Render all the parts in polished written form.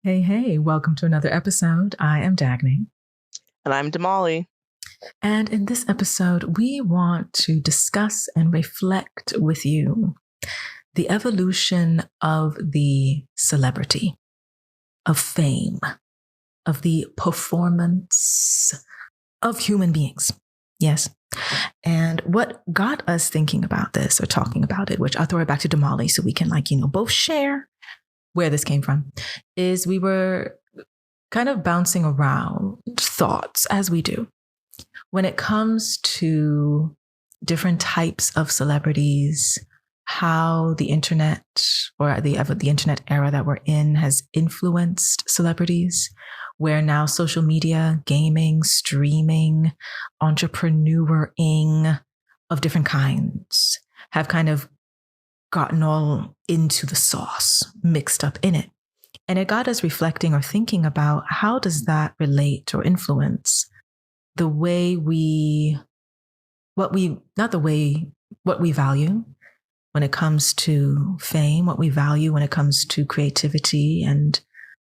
Hey, hey, welcome to another episode. I am Dagny. And I'm Damali. And in this episode, we want to discuss and reflect with you the evolution of the celebrity, of fame, of the performance of human beings. Yes. And what got us thinking about this or talking about it, which I'll throw it back to Damali so we can, both share where this came from, is we were kind of bouncing around thoughts as we do when it comes to different types of celebrities, how the internet or the internet era that we're in has influenced celebrities, where now social media, gaming, streaming, entrepreneuring of different kinds have kind of gotten all into the sauce, mixed up in it. And it got us reflecting or thinking about how does that relate or influence the way what we value when it comes to fame, what we value when it comes to creativity and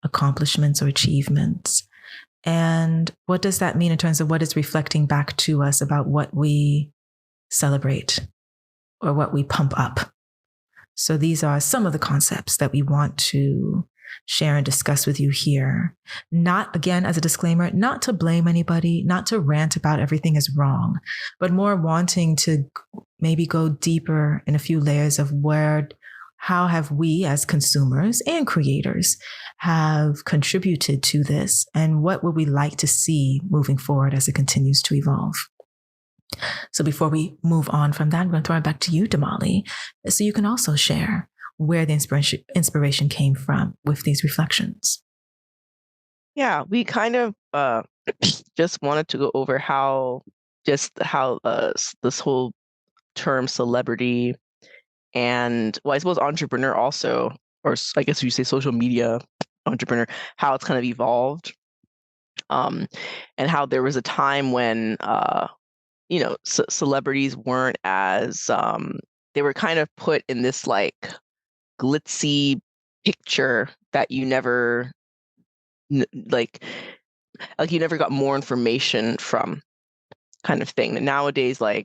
accomplishments or achievements. And what does that mean in terms of what is reflecting back to us about what we celebrate or what we pump up? So these are some of the concepts that we want to share and discuss with you here. Not, again, as a disclaimer, not to blame anybody, not to rant about everything is wrong, but more wanting to maybe go deeper in a few layers of how have we as consumers and creators have contributed to this, and what would we like to see moving forward as it continues to evolve? So before we move on from that, I'm going to throw it back to you, Damali, so you can also share where the inspiration came from with these reflections. Yeah, we kind of just wanted to go over how this whole term celebrity and, well, I suppose entrepreneur also, or I guess you say social media entrepreneur, how it's kind of evolved, and how there was a time when celebrities weren't as they were kind of put in this like glitzy picture that you never like you never got more information from, kind of thing. And nowadays, I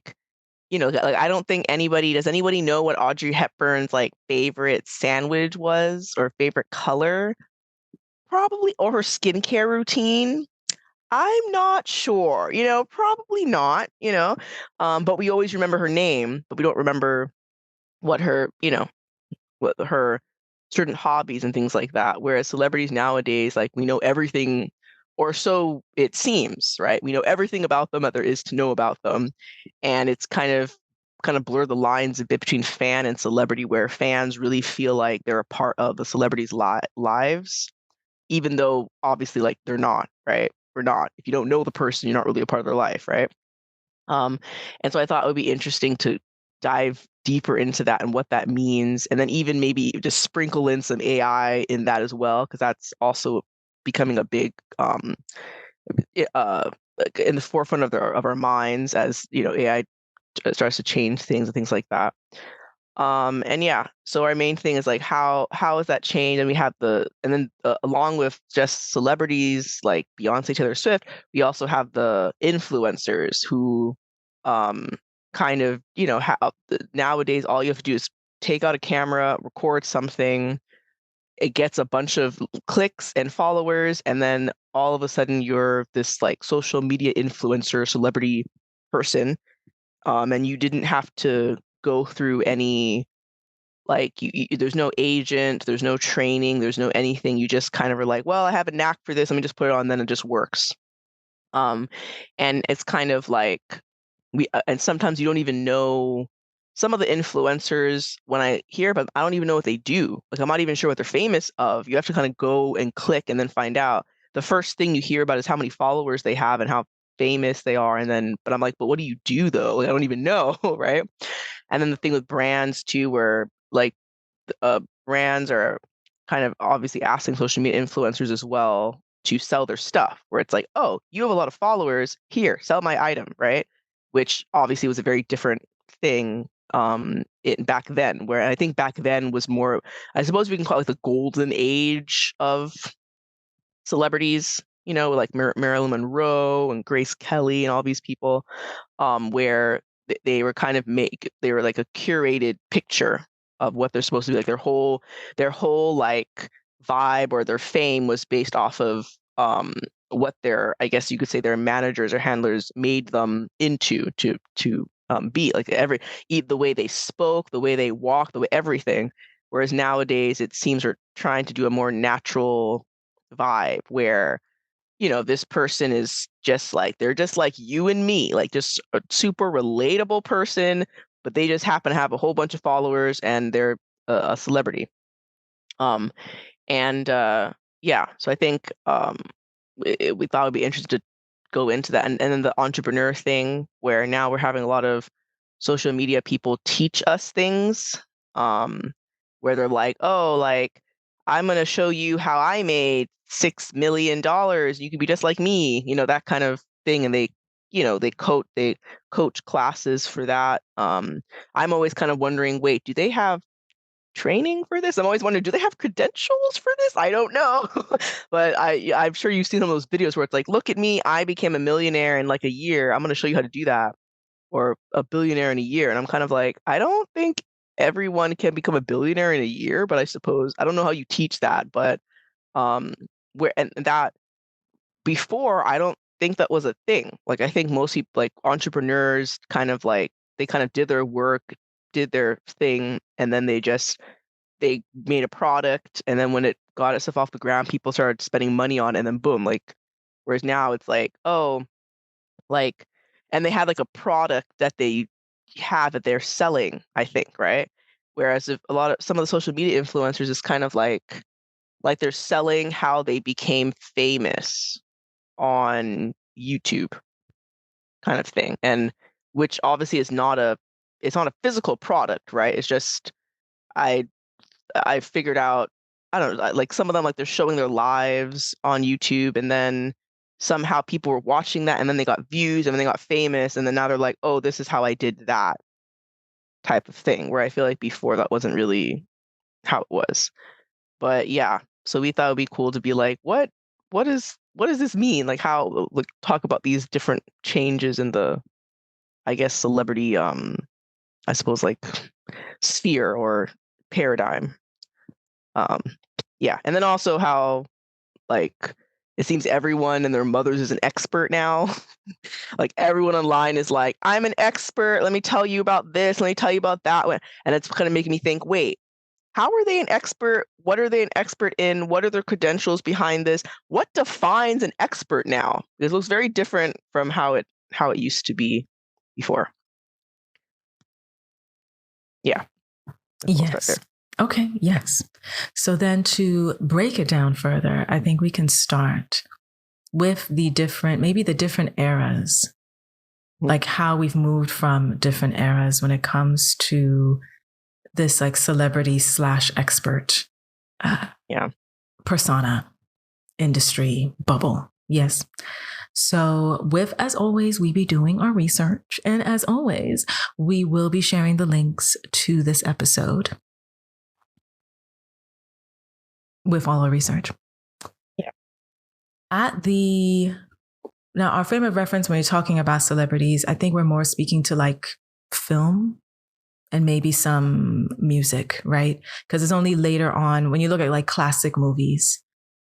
don't think does anybody know what Audrey Hepburn's like favorite sandwich was, or favorite color? Probably, or her skincare routine. I'm not sure, probably not, but we always remember her name, but we don't remember what what her certain hobbies and things like that. Whereas celebrities nowadays, like, we know everything, or so it seems, right? We know everything about them that there is to know about them, and it's kind of blur the lines a bit between fan and celebrity, where fans really feel like they're a part of the celebrities' lives, even though obviously, like, they're not, right? We're not. If you don't know the person, you're not really a part of their life, right? Um, and so I thought it would be interesting to dive deeper into that and what that means, and then even maybe just sprinkle in some AI in that as well, because that's also becoming a big like, in the forefront of our minds, as AI starts to change things and things like that. And yeah, so our main thing is like how has that changed? And we have and then along with just celebrities like Beyonce, Taylor Swift, we also have the influencers who um kind of, nowadays all you have to do is take out a camera, record something, it gets a bunch of clicks and followers, and then all of a sudden you're this like social media influencer celebrity person. And you didn't have to go through any, like, there's no agent, there's no training, there's no anything. You just kind of are like, well, I have a knack for this, let me just put it on, then it just works. um and it's kind of like and sometimes you don't even know some of the influencers. When I hear about them, I don't even know what they do. Like, I'm not even sure what they're famous of. You have to kind of go and click and then find out. The first thing you hear about is how many followers they have and how famous they are, and then, but I'm like, but what do you do though? Like, I don't even know. Right? And then the thing with brands too, where like brands are kind of obviously asking social media influencers as well to sell their stuff, where it's like, oh, you have a lot of followers, here, sell my item, right? Which obviously was a very different thing back then, where I think back then was more, I suppose we can call it, like, the golden age of celebrities, like Marilyn Monroe and Grace Kelly and all these people, where they were kind of they were like a curated picture of what they're supposed to be, like their whole like vibe or their fame was based off of what their, I guess you could say, their managers or handlers made them into to be, like the way they spoke, the way they walked, the way everything. Whereas nowadays it seems we're trying to do a more natural vibe where, this person is just like, they're just like you and me, like just a super relatable person, but they just happen to have a whole bunch of followers and they're a celebrity. And yeah, so I think we thought it would be interesting to go into that. And then the entrepreneur thing, where now we're having a lot of social media people teach us things, where they're like, oh, like, I'm going to show you how I made $6 million. You can be just like me, that kind of thing. And they coach classes for that. I'm always kind of wondering, wait, do they have training for this? I'm always wondering, do they have credentials for this? I don't know. But I'm sure you've seen some of those videos where it's like, look at me, I became a millionaire in like a year. I'm going to show you how to do that. Or a billionaire in a year. And I'm kind of like, I don't think everyone can become a billionaire in a year, but I suppose, I don't know how you teach that, but and that before, I don't think that was a thing. Like, I think most people, like entrepreneurs, kind of like, they kind of did their work, did their thing, and then they made a product, and then when it got itself off the ground, people started spending money on it, and then boom, like, whereas now it's like, oh, like, and they had like a product that they have that they're selling, I think, right? Whereas if some of the social media influencers is kind of like they're selling how they became famous on YouTube, kind of thing. And which obviously is it's not a physical product, right? It's just, I figured out, I don't know, like some of them, like they're showing their lives on YouTube, and then somehow people were watching that, and then they got views, and then they got famous, and then now they're like, oh, this is how I did that, type of thing, where I feel like before that wasn't really how it was. But yeah, so we thought it'd be cool to be like, what does this mean? Like, how, like, talk about these different changes in the, I guess, celebrity, I suppose, like, sphere or paradigm. Yeah, and then also how, like, it seems everyone and their mothers is an expert now. Like, everyone online is like, I'm an expert, let me tell you about this, let me tell you about that one. And it's kind of making me think, wait, how are they an expert? What are they an expert in? What are their credentials behind this? What defines an expert now? This looks very different from how it used to be before. Yeah. Yes. Okay. Yes. So then, to break it down further, I think we can start with the different eras, like how we've moved from different eras when it comes to this, like, celebrity / expert persona, industry, bubble. Yes. So as always, we be doing our research. And as always, we will be sharing the links to this episode with all our research. Yeah. Now, our frame of reference when you're talking about celebrities, I think we're more speaking to like film and maybe some music, right? Because it's only later on when you look at like classic movies,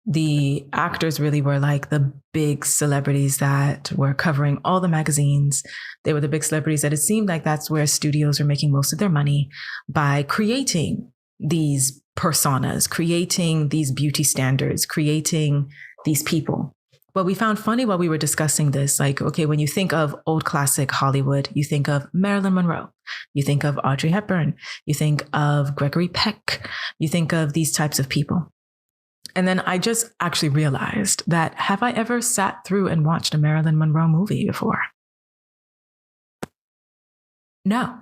the actors really were like the big celebrities that were covering all the magazines. They were the big celebrities that it seemed like that's where studios were making most of their money, by creating these personas, creating these beauty standards, creating these people. What we found funny while we were discussing this, like, okay, when you think of old classic Hollywood, you think of Marilyn Monroe, you think of Audrey Hepburn, you think of Gregory Peck, you think of these types of people. And then I just actually realized that, have I ever sat through and watched a Marilyn Monroe movie before? No,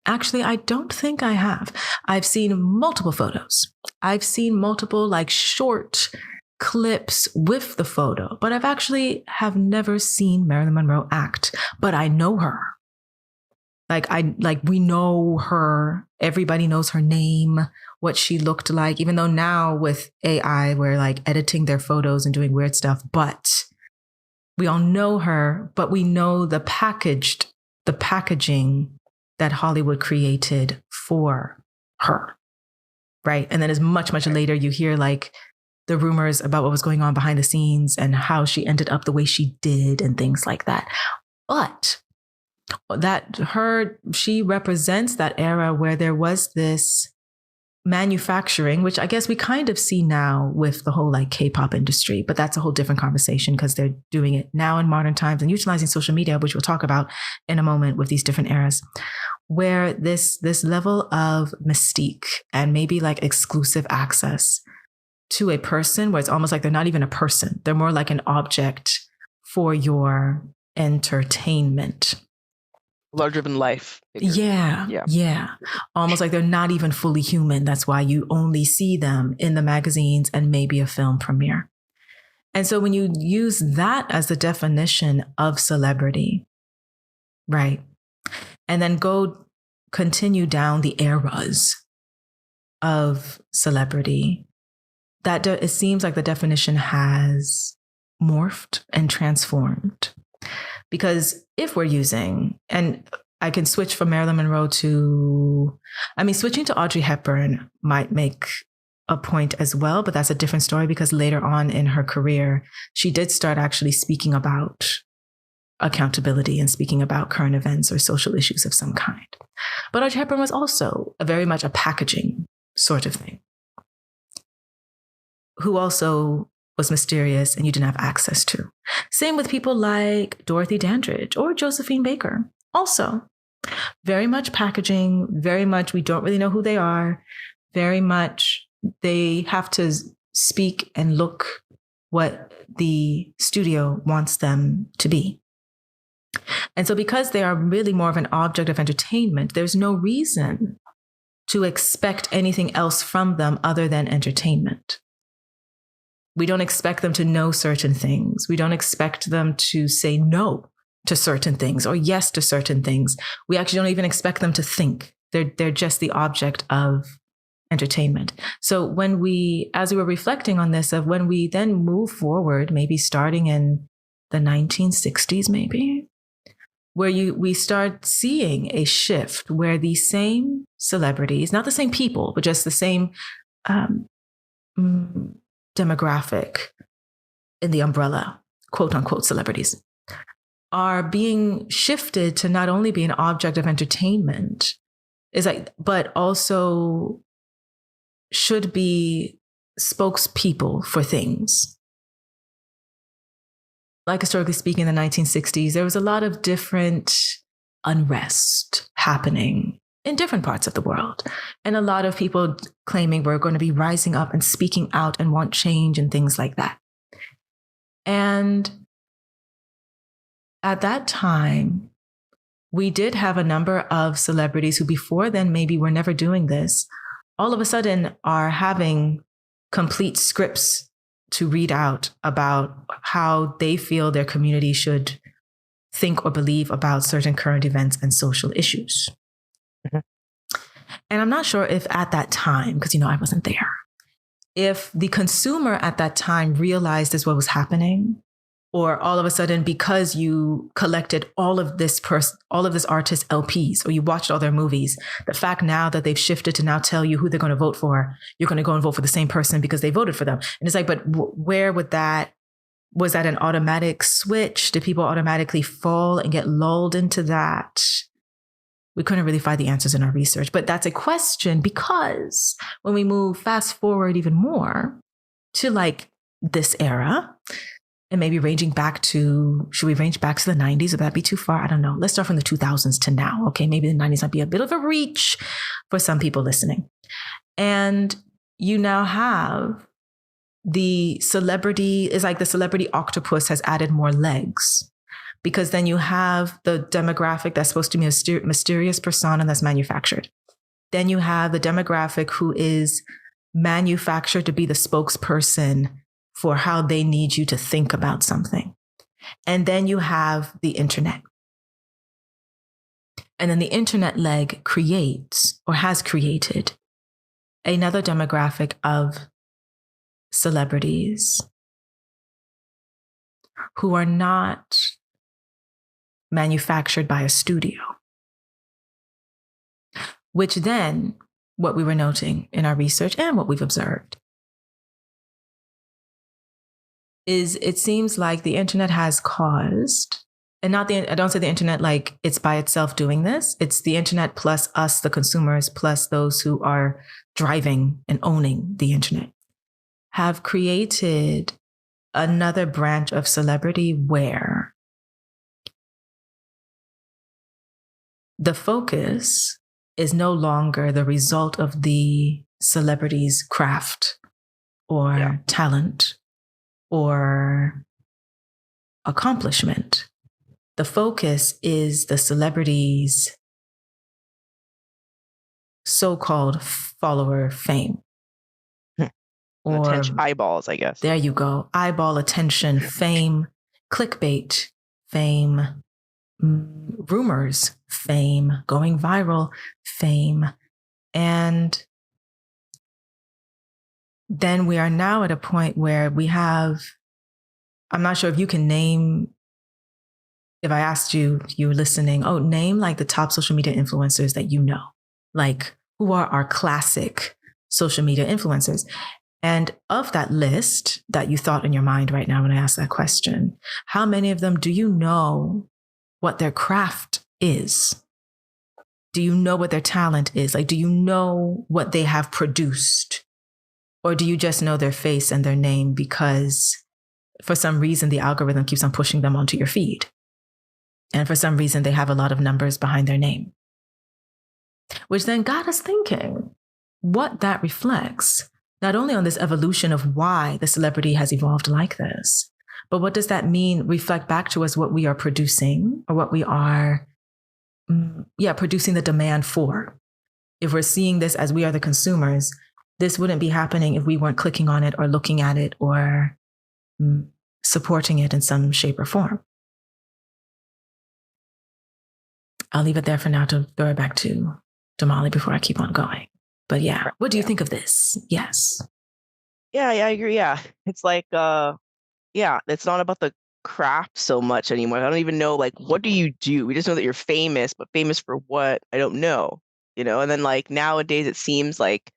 actually, I don't think I have. I've seen multiple photos. I've seen multiple like short clips with the photo, but I've actually have never seen Marilyn Monroe act, but I know her. We know her. Everybody knows her name, what she looked like, even though now with AI, we're like editing their photos and doing weird stuff, but we all know her, but we know the packaging that Hollywood created for her. Right. And then as much later, you hear like the rumors about what was going on behind the scenes and how she ended up the way she did and things like that. But she represents that era where there was this manufacturing, which I guess we kind of see now with the whole like K-pop industry, but that's a whole different conversation because they're doing it now in modern times and utilizing social media, which we'll talk about in a moment with these different eras, where this level of mystique and maybe like exclusive access to a person where it's almost like they're not even a person. They're more like an object for your entertainment. Larger than life. Yeah. Almost like they're not even fully human. That's why you only see them in the magazines and maybe a film premiere. And so when you use that as the definition of celebrity, right? And then continue down the eras of celebrity, it seems like the definition has morphed and transformed. Because if we're using, and I can switch from Marilyn Monroe switching to Audrey Hepburn might make a point as well, but that's a different story because later on in her career, she did start actually speaking about accountability and speaking about current events or social issues of some kind. But Audrey Hepburn was also very much a packaging sort of thing, who also was mysterious and you didn't have access to. Same with people like Dorothy Dandridge or Josephine Baker. Also, very much packaging, very much we don't really know who they are, very much they have to speak and look what the studio wants them to be. And so because they are really more of an object of entertainment, there's no reason to expect anything else from them other than entertainment. We don't expect them to know certain things. We don't expect them to say no to certain things or yes to certain things. We actually don't even expect them to think. They're just the object of entertainment. So as we were reflecting on this, of when we then move forward, maybe starting in the 1960s, maybe, where we start seeing a shift where these same celebrities, not the same people, but just the same demographic in the umbrella, quote unquote, celebrities, are being shifted to not only be an object of entertainment, but also should be spokespeople for things. Like historically speaking, in the 1960s, there was a lot of different unrest happening in different parts of the world. And a lot of people claiming we're going to be rising up and speaking out and want change and things like that. And at that time, we did have a number of celebrities who before then maybe were never doing this, all of a sudden are having complete scripts to read out about how they feel their community should think or believe about certain current events and social issues. Mm-hmm. And I'm not sure if at that time, because I wasn't there, if the consumer at that time realized this what was happening, or all of a sudden, because you collected all of this artist's LPs, or you watched all their movies, the fact now that they've shifted to now tell you who they're going to vote for, you're going to go and vote for the same person because they voted for them. And it's like, but where would was that an automatic switch? Did people automatically fall and get lulled into that? We couldn't really find the answers in our research, but that's a question because when we move fast forward even more to like this era, and maybe should we range back to the 90s? Would that be too far? I don't know. Let's start from the 2000s to now. Okay, maybe the 90s might be a bit of a reach for some people listening. And you now have the celebrity, is like the celebrity octopus has added more legs, because then you have the demographic that's supposed to be a mysterious persona that's manufactured. Then you have the demographic who is manufactured to be the spokesperson for how they need you to think about something. And then you have the internet. And then the internet leg creates or has created another demographic of celebrities who are not manufactured by a studio, which then, what we were noting in our research and what we've observed, is it seems like the internet has caused, and not the, I don't say the internet like it's by itself doing this, it's the internet plus us, the consumers, plus those who are driving and owning the internet, have created another branch of celebrity where the focus is no longer the result of the celebrity's craft or talent or accomplishment. The focus is the celebrity's so-called follower fame. Or attention, eyeballs, I guess. There you go. Eyeball attention, fame, clickbait, fame, rumors, fame, going viral, fame. And then we are now at a point where we have, I'm not sure if you can name, if I asked you, you were listening, name like the top social media influencers that you know, like who are our classic social media influencers. And of that list that you thought in your mind right now when I asked that question, how many of them do you know what their craft is? Do you know what their talent is? Like, do you know what they have produced? Or do you just know their face and their name because for some reason the algorithm keeps on pushing them onto your feed? And for some reason they have a lot of numbers behind their name. Which then got us thinking what that reflects, not only on this evolution of why the celebrity has evolved like this, but what does that mean, reflect back to us what we are producing or what we are, producing the demand for. If we're seeing this as we are the consumers, this wouldn't be happening if we weren't clicking on it or looking at it or supporting it in some shape or form. I'll leave it there for now to throw it back to Damali before I keep on going. But yeah, what do you think of this? Yes. Yeah, I agree. Yeah. It's like, it's not about the craft so much anymore. I don't even know, like, what do you do? We just know that you're famous, but famous for what? I don't know, And then like nowadays it seems like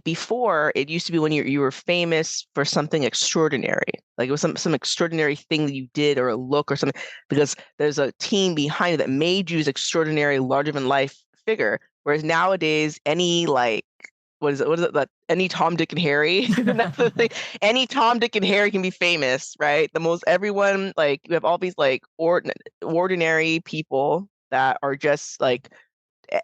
before it used to be when you were famous for something extraordinary, like it was some extraordinary thing that you did or a look or something, because there's a team behind it that made you this extraordinary, larger than life figure. Whereas nowadays, any like what is it that any Tom, Dick, and Harry that's the thing. Any Tom, Dick, and Harry can be famous, right? Everyone, like you have all these like ordinary people that are just like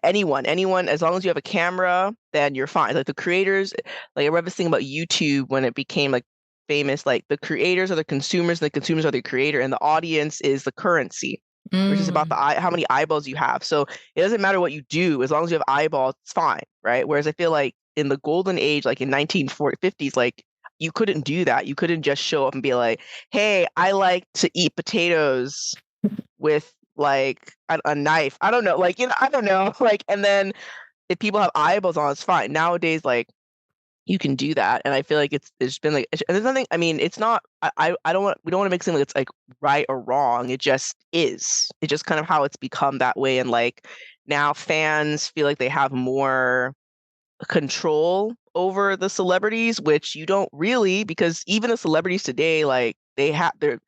anyone, as long as you have a camera, then you're fine. Like the creators, like I read this thing about YouTube when it became like famous, like the creators are the consumers and the consumers are the creator and the audience is the currency, which is about how many eyeballs you have. So it doesn't matter what you do, as long as you have eyeballs, it's fine, right? Whereas I feel like in the golden age, like in 1950s, like you couldn't do that. You couldn't just show up and be like, hey, I like to eat potatoes with like a knife. I don't know, like, I don't know, like, and then if people have eyeballs on, it's fine. Nowadays, like, you can do that, and I feel like it's been like, and there's nothing. I mean, it's not. I don't want. We don't want to make something that's like right or wrong. It just is. It's just kind of how it's become that way, and like now fans feel like they have more control over the celebrities, which you don't really, because even the celebrities today, like they're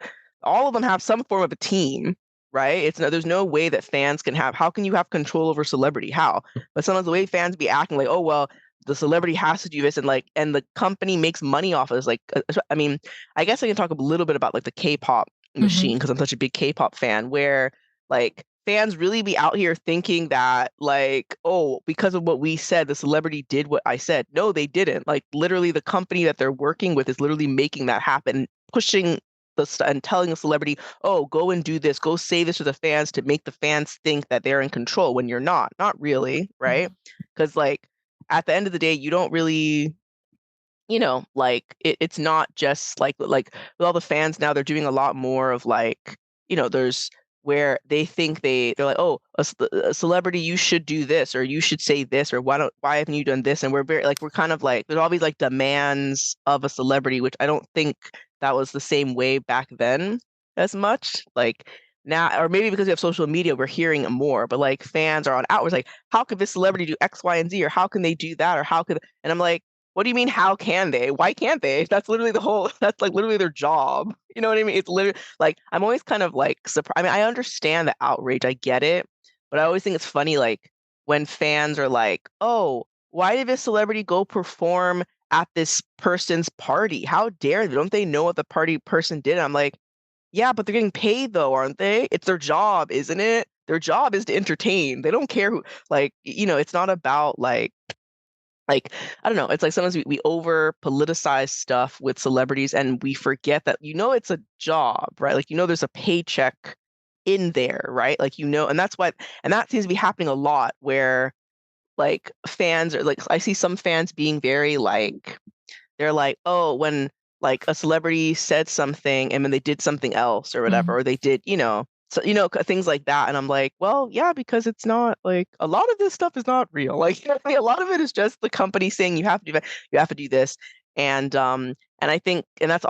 all of them have some form of a team, right? There's no way that fans can have. How can you have control over celebrity? How? But sometimes the way fans be acting, like, oh well, the celebrity has to do this, and the company makes money off of this. Like, I mean, I guess I can talk a little bit about like the K-pop machine because I'm such a big K-pop fan, where like fans really be out here thinking that like, oh, because of what we said, the celebrity did what I said. No, they didn't. Like literally the company that they're working with is literally making that happen, pushing and telling the celebrity, oh, go and do this, go say this to the fans to make the fans think that they're in control when you're not really, right? Because like at the end of the day, you don't really, like it's not just like with all the fans now, they're doing a lot more of like, there's where they think they're like, oh, a celebrity, you should do this, or you should say this, or why haven't you done this? And we're very like, we're kind of like, there's all these like demands of a celebrity, which I don't think that was the same way back then as much. Like now, or maybe because we have social media, we're hearing it more, but like fans are on outwards like, how could this celebrity do X, Y, and Z, or how can they do that, or how could, and I'm like, what do you mean, how can they? Why can't they? That's literally that's like literally their job. You know what I mean? It's literally like, I'm always kind of like surprised. I mean, I understand the outrage, I get it, but I always think it's funny, like when fans are like, oh, why did this celebrity go perform at this person's party? How dare they? Don't they know what the party person did? And I'm like, yeah, but they're getting paid though, aren't they? It's their job, isn't it? Their job is to entertain. They don't care who, like, it's not about like I don't know, it's like sometimes we over politicize stuff with celebrities and we forget that it's a job, right? Like there's a paycheck in there, right? Like and that's why, and that seems to be happening a lot where like fans are like, I see some fans being very like, they're like, oh, when like a celebrity said something and then they did something else or whatever, or they did, so things like that, and I'm like, well, yeah, because it's not like, a lot of this stuff is not real. Like a lot of it is just the company saying you have to do that, you have to do this, and I think, and that's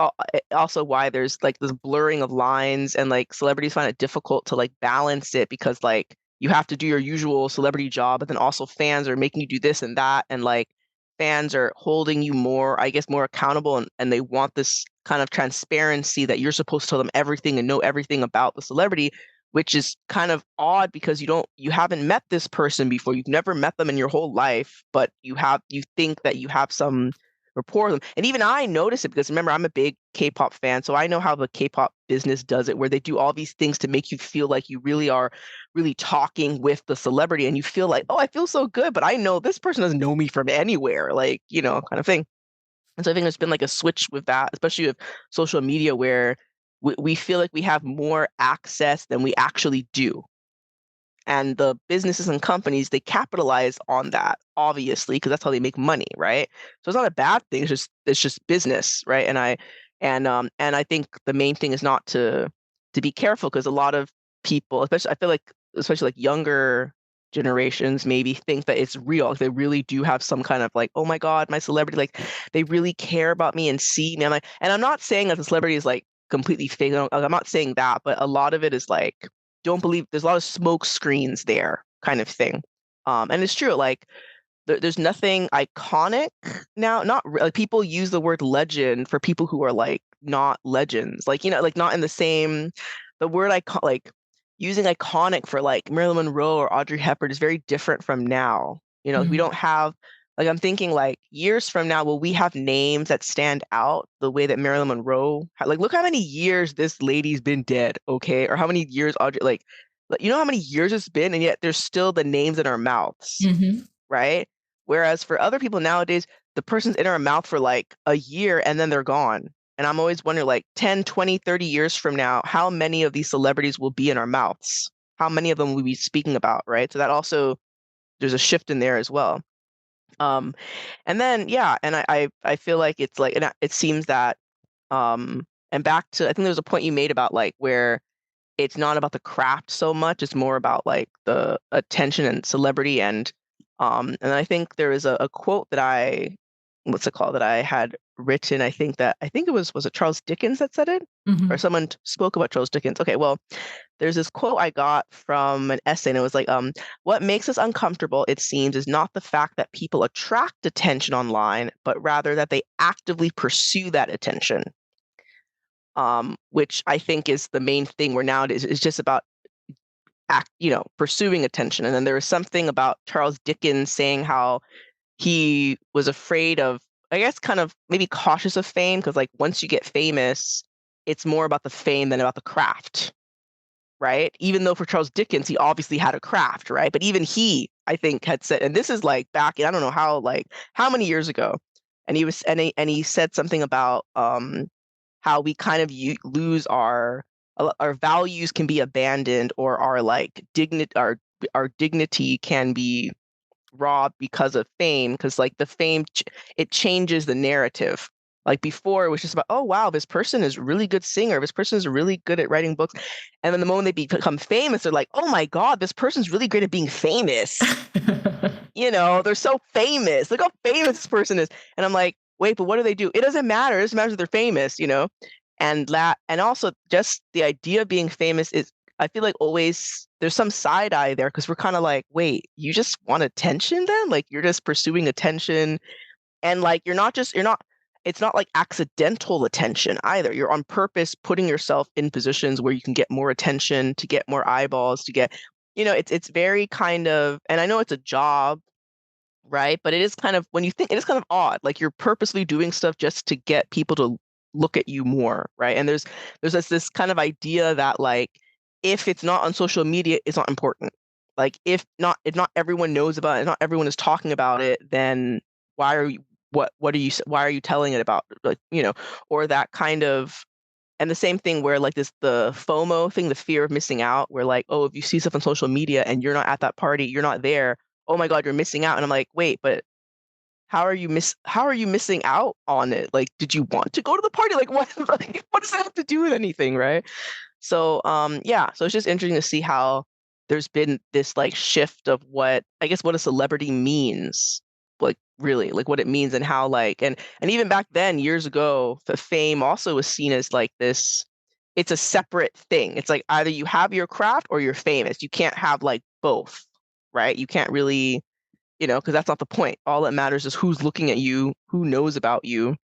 also why there's like this blurring of lines, and like celebrities find it difficult to like balance it because like you have to do your usual celebrity job, but then also fans are making you do this and that, and like fans are holding you more, I guess, more accountable, and they want this kind of transparency that you're supposed to tell them everything and know everything about the celebrity, which is kind of odd because you haven't met this person before. You've never met them in your whole life, but you think that you have some rapport with them. And even I notice it because remember, I'm a big K-pop fan, so I know how the K-pop business does it, where they do all these things to make you feel like you really are really talking with the celebrity, and you feel like, oh, I feel so good, but I know this person doesn't know me from anywhere, like, kind of thing. And so I think there's been like a switch with that, especially with social media, where we feel like we have more access than we actually do. And the businesses and companies, they capitalize on that, obviously, because that's how they make money, right? So it's not a bad thing. It's just business, right? And I think the main thing is not to be careful, because a lot of people, especially I feel like, especially like younger generations, maybe think that it's real. Like, they really do have some kind of like, oh my God, my celebrity, like they really care about me and see me. And I'm not saying that the celebrity is like completely fake. I'm not saying that, but a lot of it is like, don't believe, there's a lot of smoke screens there, kind of thing. And it's true, like there's nothing iconic now. Not like, people use the word legend for people who are like not legends, like like not in the same, the word like using iconic for like Marilyn Monroe or Audrey Hepburn is very different from now. We don't have, like, I'm thinking like years from now, will we have names that stand out the way that Marilyn Monroe like, look how many years this lady's been dead, okay? Or how many years Audrey, like how many years it's been, and yet there's still the names in our mouths, right? Whereas for other people nowadays, the person's in our mouth for like a year and then they're gone. And I'm always wondering, like 10, 20, 30 years from now, how many of these celebrities will be in our mouths? How many of them will we be speaking about, right? So that also, there's a shift in there as well. Um, and then, yeah, and I feel like it's like, and it seems that, and back to, I think there's a point you made about like where it's not about the craft so much, it's more about like the attention and celebrity. And I think there is a quote that what's it called, that I had written. I think it was it Charles Dickens that said it, or someone spoke about Charles Dickens. Okay, well, there's this quote I got from an essay, and it was like, what makes us uncomfortable, it seems, is not the fact that people attract attention online, but rather that they actively pursue that attention. Which I think is the main thing, where nowadays it's just about pursuing attention. And then there was something about Charles Dickens saying how he was afraid of, I guess, kind of maybe cautious of fame, because like once you get famous, it's more about the fame than about the craft, right? Even though for Charles Dickens, he obviously had a craft, right? But even he, I think, had said, and this is like back in, I don't know how many years ago, and he said something about how we kind of lose our values can be abandoned, or our like our dignity can be robbed because of fame, because like the fame it changes the narrative. Like before, it was just about, oh wow, this person is a really good singer. This person is really good at writing books. And then the moment they become famous, they're like, oh my God, this person's really great at being famous. They're so famous. Look how famous this person is. And I'm like, wait, but what do they do? It doesn't matter. It doesn't matter if they're famous, and also just the idea of being famous is, I feel like always there's some side eye there, because we're kind of like, wait, you just want attention then? Like you're just pursuing attention, and like it's not like accidental attention either. You're on purpose putting yourself in positions where you can get more attention, to get more eyeballs, to get, it's very kind of, and I know it's a job, right? But it is kind of, when you think, it is kind of odd. Like you're purposely doing stuff just to get people to look at you more, right? And there's this kind of idea that like, if it's not on social media, it's not important. Like if not everyone knows about it, not everyone is talking about it, then why are you why are you telling it about, like, or that kind of. And the same thing where like the FOMO thing, the fear of missing out, where like, oh, if you see stuff on social media and you're not at that party, you're not there, oh my God, you're missing out. And I'm like, wait, but how are you missing out on it? Like, did you want to go to the party? Like what like, what does that have to do with anything, right? So yeah, so it's just interesting to see how there's been this like shift of what a celebrity means, like really, like what it means, and how like, and even back then, years ago, the fame also was seen as like this, it's a separate thing. It's like either you have your craft or you're famous. You can't have like both, right? You can't really, because that's not the point. All that matters is who's looking at you, who knows about you,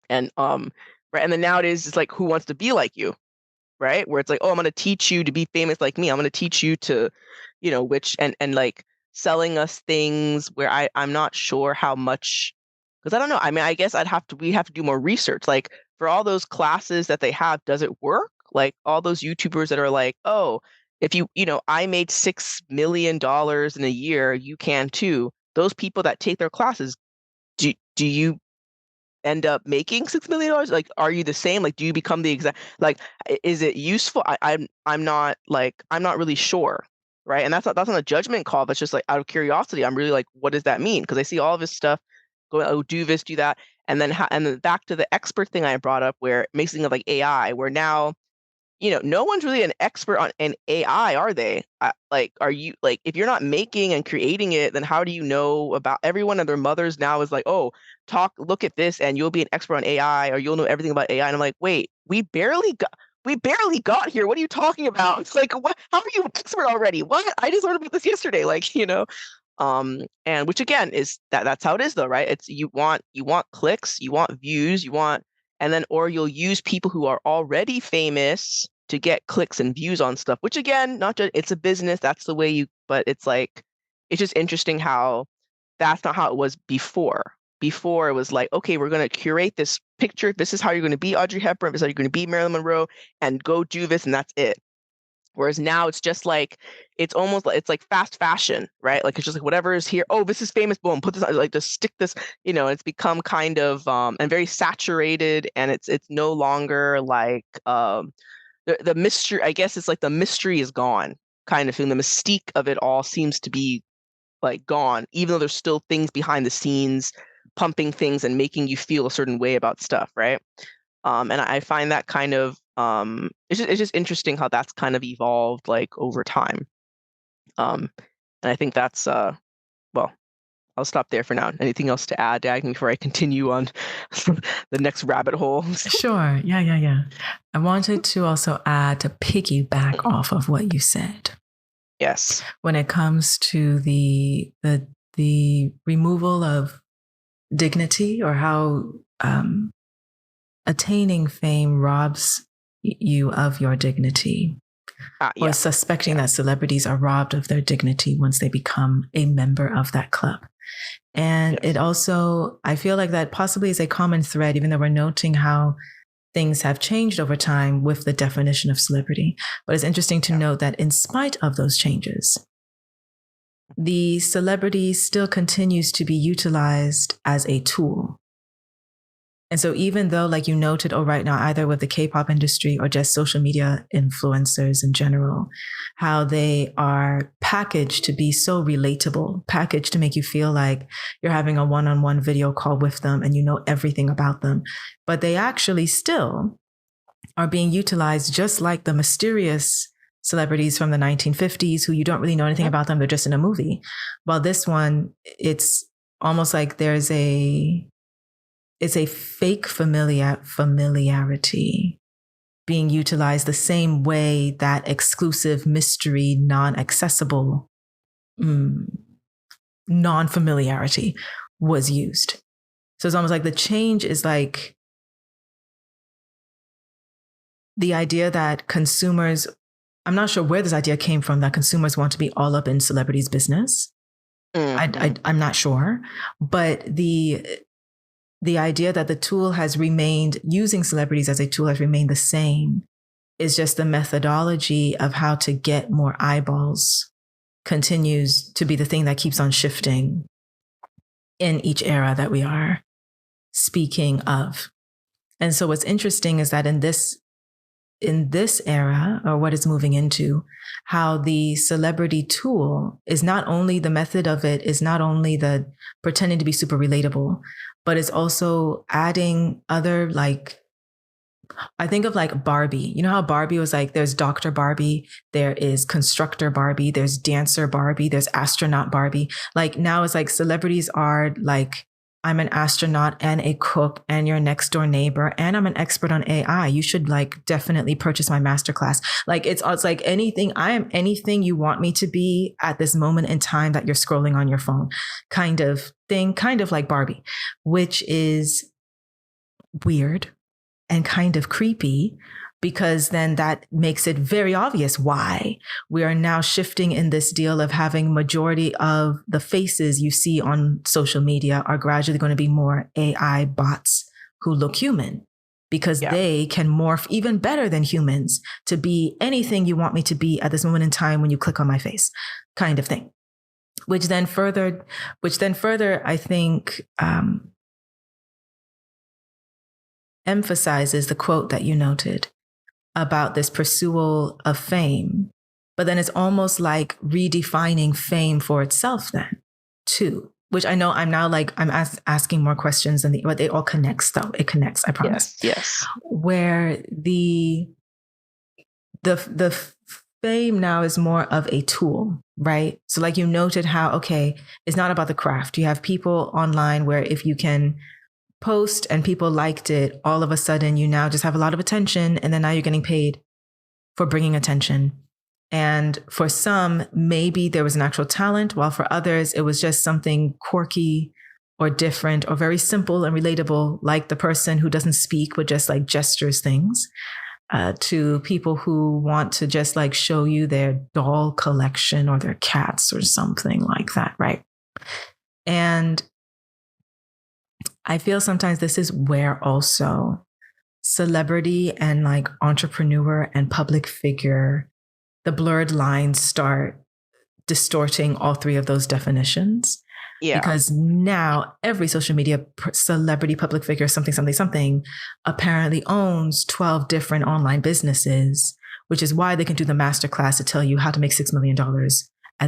and right. And then nowadays it's like, who wants to be like you, right? Where it's like, oh, I'm going to teach you to be famous like me. I'm going to teach you to, which, and like selling us things where I'm not sure how much, because I don't know. I mean, I guess we have to do more research. Like for all those classes that they have, does it work? Like all those YouTubers that are like, oh, if I made $6 million in a year, you can too. Those people that take their classes, do you end up making $6 million? Like, are you the same? Like, do you become the exact, like, is it useful? I'm not really sure, right? And that's not a judgment call. That's just like out of curiosity. I'm really like, what does that mean? Because I see all of this stuff going, oh, do this, do that, and then back to the expert thing I brought up, where it makes me think of like AI, where now no one's really an expert on an AI, are they? Like, are you, like, if you're not making and creating it, then how do you know about everyone and their mothers now is like, oh, look at this and you'll be an expert on AI, or you'll know everything about AI. And I'm like, wait, we barely got here. What are you talking about? It's like, what? How are you an expert already? What? I just learned about this yesterday. Like, and which again is that's how it is though, right? It's you want clicks, you want views, and then, or you'll use people who are already famous to get clicks and views on stuff, which again, not just, it's a business. That's the way but it's like, it's just interesting how that's not how it was before. Before it was like, okay, we're going to curate this picture. This is how you're going to be Audrey Hepburn. This is how you're going to be Marilyn Monroe, and go do this. And that's it. Whereas now it's just like, it's almost like, it's like fast fashion, right? Like, it's just like whatever is here. Oh, this is famous. Boom, put this on, like just stick this, it's become kind of, and very saturated, and it's no longer like, the mystery, I guess it's like the mystery is gone kind of thing. The mystique of it all seems to be like gone, even though there's still things behind the scenes pumping things and making you feel a certain way about stuff, right? And I find that kind of, it's just interesting how that's kind of evolved like over time. And I think that's, well, I'll stop there for now. Anything else to add, Dagny, before I continue on the next rabbit hole? Sure. Yeah. I wanted to also add, to piggyback off of what you said. Yes. When it comes to the removal of dignity, or how attaining fame robs you of your dignity, or suspecting that celebrities are robbed of their dignity once they become a member of that club. And it also, I feel like that possibly is a common thread, even though we're noting how things have changed over time with the definition of celebrity. But it's interesting to note that in spite of those changes, the celebrity still continues to be utilized as a tool And so even though, like you noted, right now, either with the K-pop industry or just social media influencers in general, how they are packaged to be so relatable, packaged to make you feel like you're having a one-on-one video call with them and you know everything about them. But they actually still are being utilized just like the mysterious celebrities from the 1950s who you don't really know anything about them. They're just in a movie. While this one, it's almost like it's a fake familiarity being utilized the same way that exclusive, mystery, non-accessible, non-familiarity was used. So it's almost like the change is like the idea that consumers, I'm not sure where this idea came from, that consumers want to be all up in celebrities' business. I'm not sure, but the idea that the tool has remained, using celebrities as a tool has remained the same, is just the methodology of how to get more eyeballs continues to be the thing that keeps on shifting in each era that we are speaking of. And so what's interesting is that in this era, or what it's moving into, how the celebrity tool is not only, the method of it is not only the pretending to be super relatable, but it's also adding other, like, I think of like Barbie. You know how Barbie was like, there's Dr. Barbie, there is constructor Barbie, there's dancer Barbie, there's astronaut Barbie. Like now it's like celebrities are like, I'm an astronaut and a cook and your next door neighbor, and I'm an expert on AI. You should like definitely purchase my masterclass. Like it's like anything, I am anything you want me to be at this moment in time that you're scrolling on your phone, kind of thing, kind of like Barbie, which is weird and kind of creepy, because then that makes it very obvious why we are now shifting in this deal of having majority of the faces you see on social media are gradually going to be more AI bots who look human, because they can morph even better than humans to be anything you want me to be at this moment in time when you click on my face, kind of thing. Which then further, I think, emphasizes the quote that you noted about this pursuit of fame, but then it's almost like redefining fame for itself then too, which I know I'm now like, I'm asking more questions than but it all connects though. It connects, I promise. Yes. Where the fame now is more of a tool, right? So like you noted how, okay, it's not about the craft. You have people online where if you can post and people liked it, all of a sudden you now just have a lot of attention, and then now you're getting paid for bringing attention. And for some, maybe there was an actual talent, while for others, it was just something quirky or different or very simple and relatable, like the person who doesn't speak but just like gestures things, to people who want to just like show you their doll collection or their cats or something like that, right? And I feel sometimes this is where also celebrity and like entrepreneur and public figure, the blurred lines start distorting all three of those definitions. Yeah. Because now every social media celebrity, public figure, something apparently owns 12 different online businesses, which is why they can do the masterclass to tell you how to make $6 million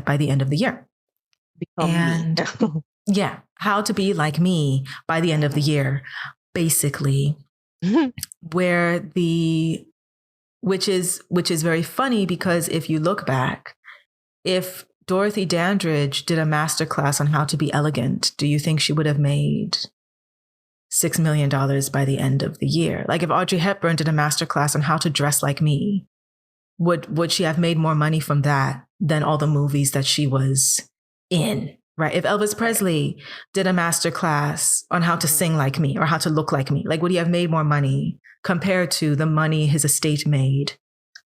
by the end of the year. Yeah, how to be like me by the end of the year, basically, where which is very funny, because if you look back, if Dorothy Dandridge did a masterclass on how to be elegant, do you think she would have made $6 million by the end of the year? Like if Audrey Hepburn did a masterclass on how to dress like me, would she have made more money from that than all the movies that she was in? Right. If Elvis Presley did a masterclass on how to sing like me or how to look like me, like would he have made more money compared to the money his estate made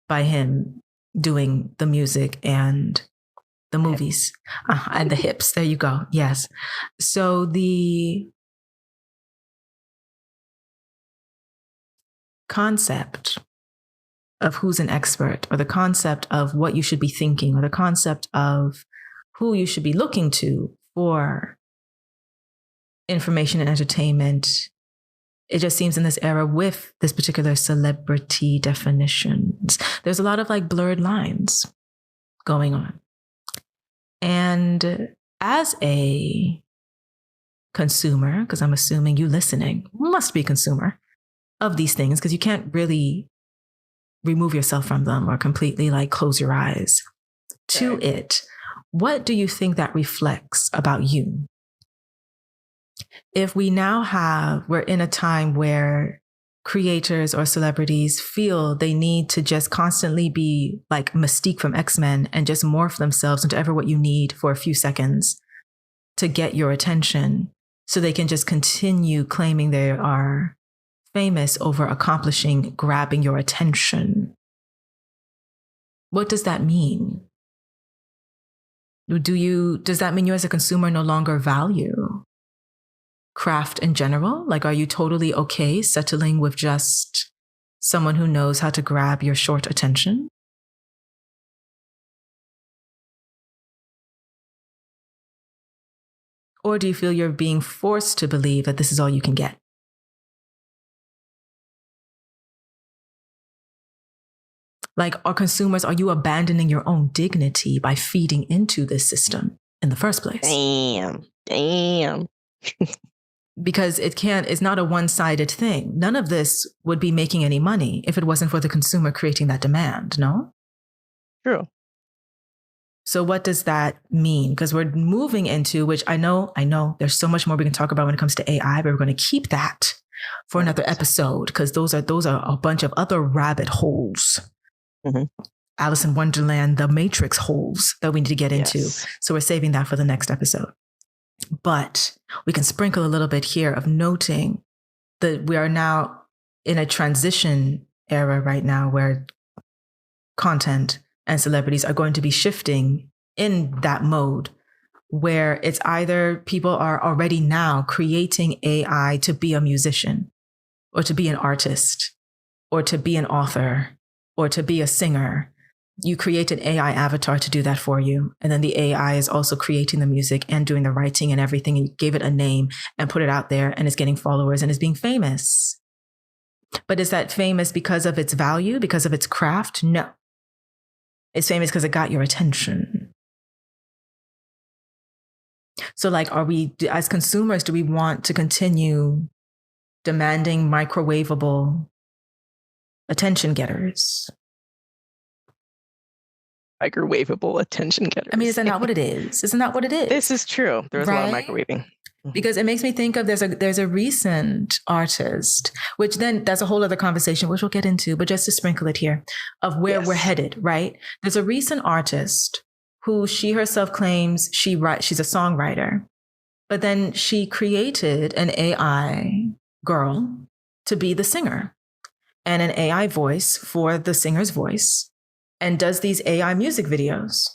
by him doing the music and the movies and the hips? There you go. Yes. So the concept of who's an expert, or the concept of what you should be thinking, or the concept of who you should be looking to for information and entertainment it just seems in this era with this particular celebrity definitions, there's a lot of like blurred lines going on. And as a consumer, because I'm assuming you listening must be a consumer of these things, because you can't really remove yourself from them or completely like close your eyes to it. What do you think that reflects about you? If we now we're in a time where creators or celebrities feel they need to just constantly be like Mystique from X-Men and just morph themselves into ever what you need for a few seconds to get your attention, so they can just continue claiming they are famous over grabbing your attention. What does that mean? Does that mean you as a consumer no longer value craft in general? Like, are you totally okay settling with just someone who knows how to grab your short attention? Or do you feel you're being forced to believe that this is all you can get? Like, are you abandoning your own dignity by feeding into this system in the first place? Damn. Because it's not a one-sided thing. None of this would be making any money if it wasn't for the consumer creating that demand, no? True. So what does that mean? Because we're moving into, which I know there's so much more we can talk about when it comes to AI, but we're going to keep that for another episode, because those are a bunch of other rabbit holes. Mm-hmm. Alice in Wonderland, the Matrix holes that we need to get into. So we're saving that for the next episode. But we can sprinkle a little bit here of noting that we are now in a transition era right now where content and celebrities are going to be shifting in that mode, where it's either people are already now creating AI to be a musician or to be an artist or to be an author or to be a singer. You create an AI avatar to do that for you. And then the AI is also creating the music and doing the writing and everything. And you gave it a name and put it out there, and it's getting followers and is being famous. But is that famous because of its value, because of its craft? No. It's famous because it got your attention. So like, as consumers, do we want to continue demanding microwavable attention getters? Microwavable attention getters. I mean, is that not what it is? Isn't that what it is? This is true. There's a lot of microwaving. Because it makes me think of there's a recent artist, which then that's a whole other conversation, which we'll get into, but just to sprinkle it here, of where we're headed, right? There's a recent artist who she herself claims she's a songwriter, but then she created an AI girl to be the singer and an AI voice for the singer's voice, and does these AI music videos.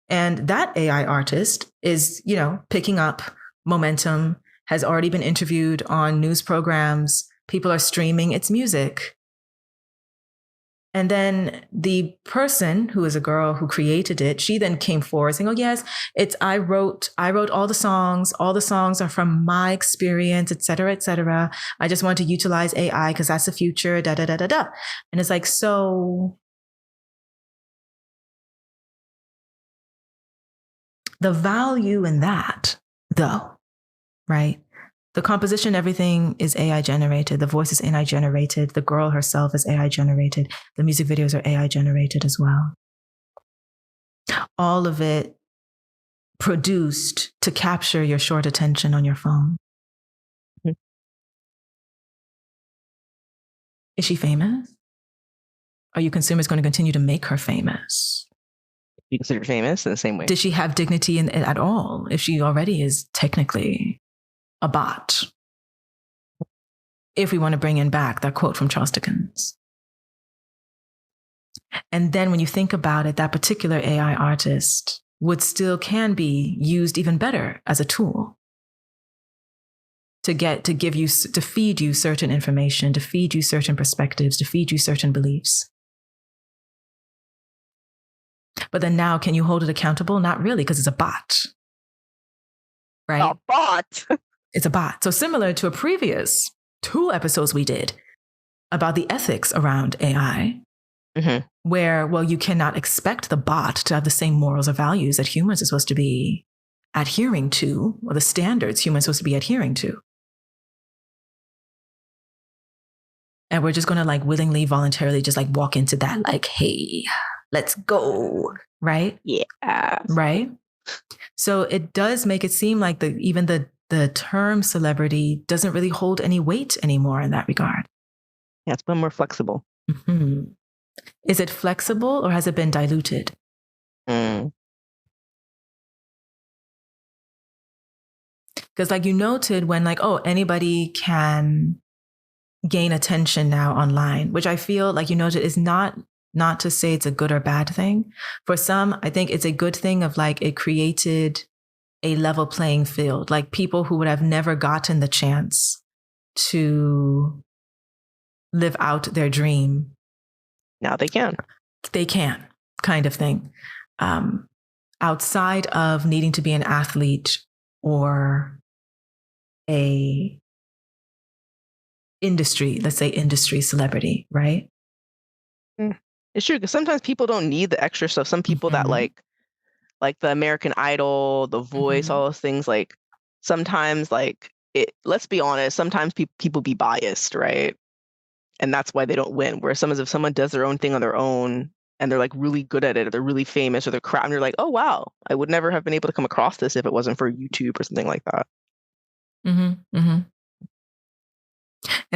And that AI artist is, picking up momentum, has already been interviewed on news programs. People are streaming its music. And then the person who is a girl who created it, she then came forward saying, "Oh yes, I wrote all the songs. All the songs are from my experience, et cetera, et cetera. I just want to utilize AI because that's the future, da, da, da, da, da." And it's like, so the value in that, though, right? The composition, everything is AI generated. The voice is AI generated. The girl herself is AI generated. The music videos are AI generated as well. All of it produced to capture your short attention on your phone. Mm-hmm. Is she famous? Are you consumers going to continue to make her famous? You consider famous in the same way. Does she have dignity at all if she already is technically a bot? If we want to bring in back that quote from Charles Dickens. And then when you think about it, that particular AI artist can be used even better as a tool to feed you certain information, to feed you certain perspectives, to feed you certain beliefs. But then now, can you hold it accountable? Not really, because it's a bot. Right? A bot. It's a bot. So similar to a previous 2 episodes we did about the ethics around AI, where, well, you cannot expect the bot to have the same morals or values that humans are supposed to be adhering to, or the standards humans are supposed to be adhering to. And we're just going to like willingly, voluntarily just like walk into that, like, hey, let's go. Right? Yeah. Right? So it does make it seem like even the term celebrity doesn't really hold any weight anymore in that regard. Yeah, it's been more flexible. Mm-hmm. Is it flexible or has it been diluted? Because like you noted when like, oh, anybody can gain attention now online, which I feel like you noted is not to say it's a good or bad thing. For some, I think it's a good thing of like it created a level playing field, like people who would have never gotten the chance to live out their dream. Now they can. They can, kind of thing. Outside of needing to be an athlete or a industry, let's say industry celebrity, right? It's true, because sometimes people don't need the extra stuff. Some people that like the American Idol, The Voice, all those things, like sometimes like let's be honest, sometimes people be biased, right? And that's why they don't win. Whereas if someone does their own thing on their own and they're like really good at it, or they're really famous, or they're crap, and you're like, oh wow, I would never have been able to come across this if it wasn't for YouTube or something like that. And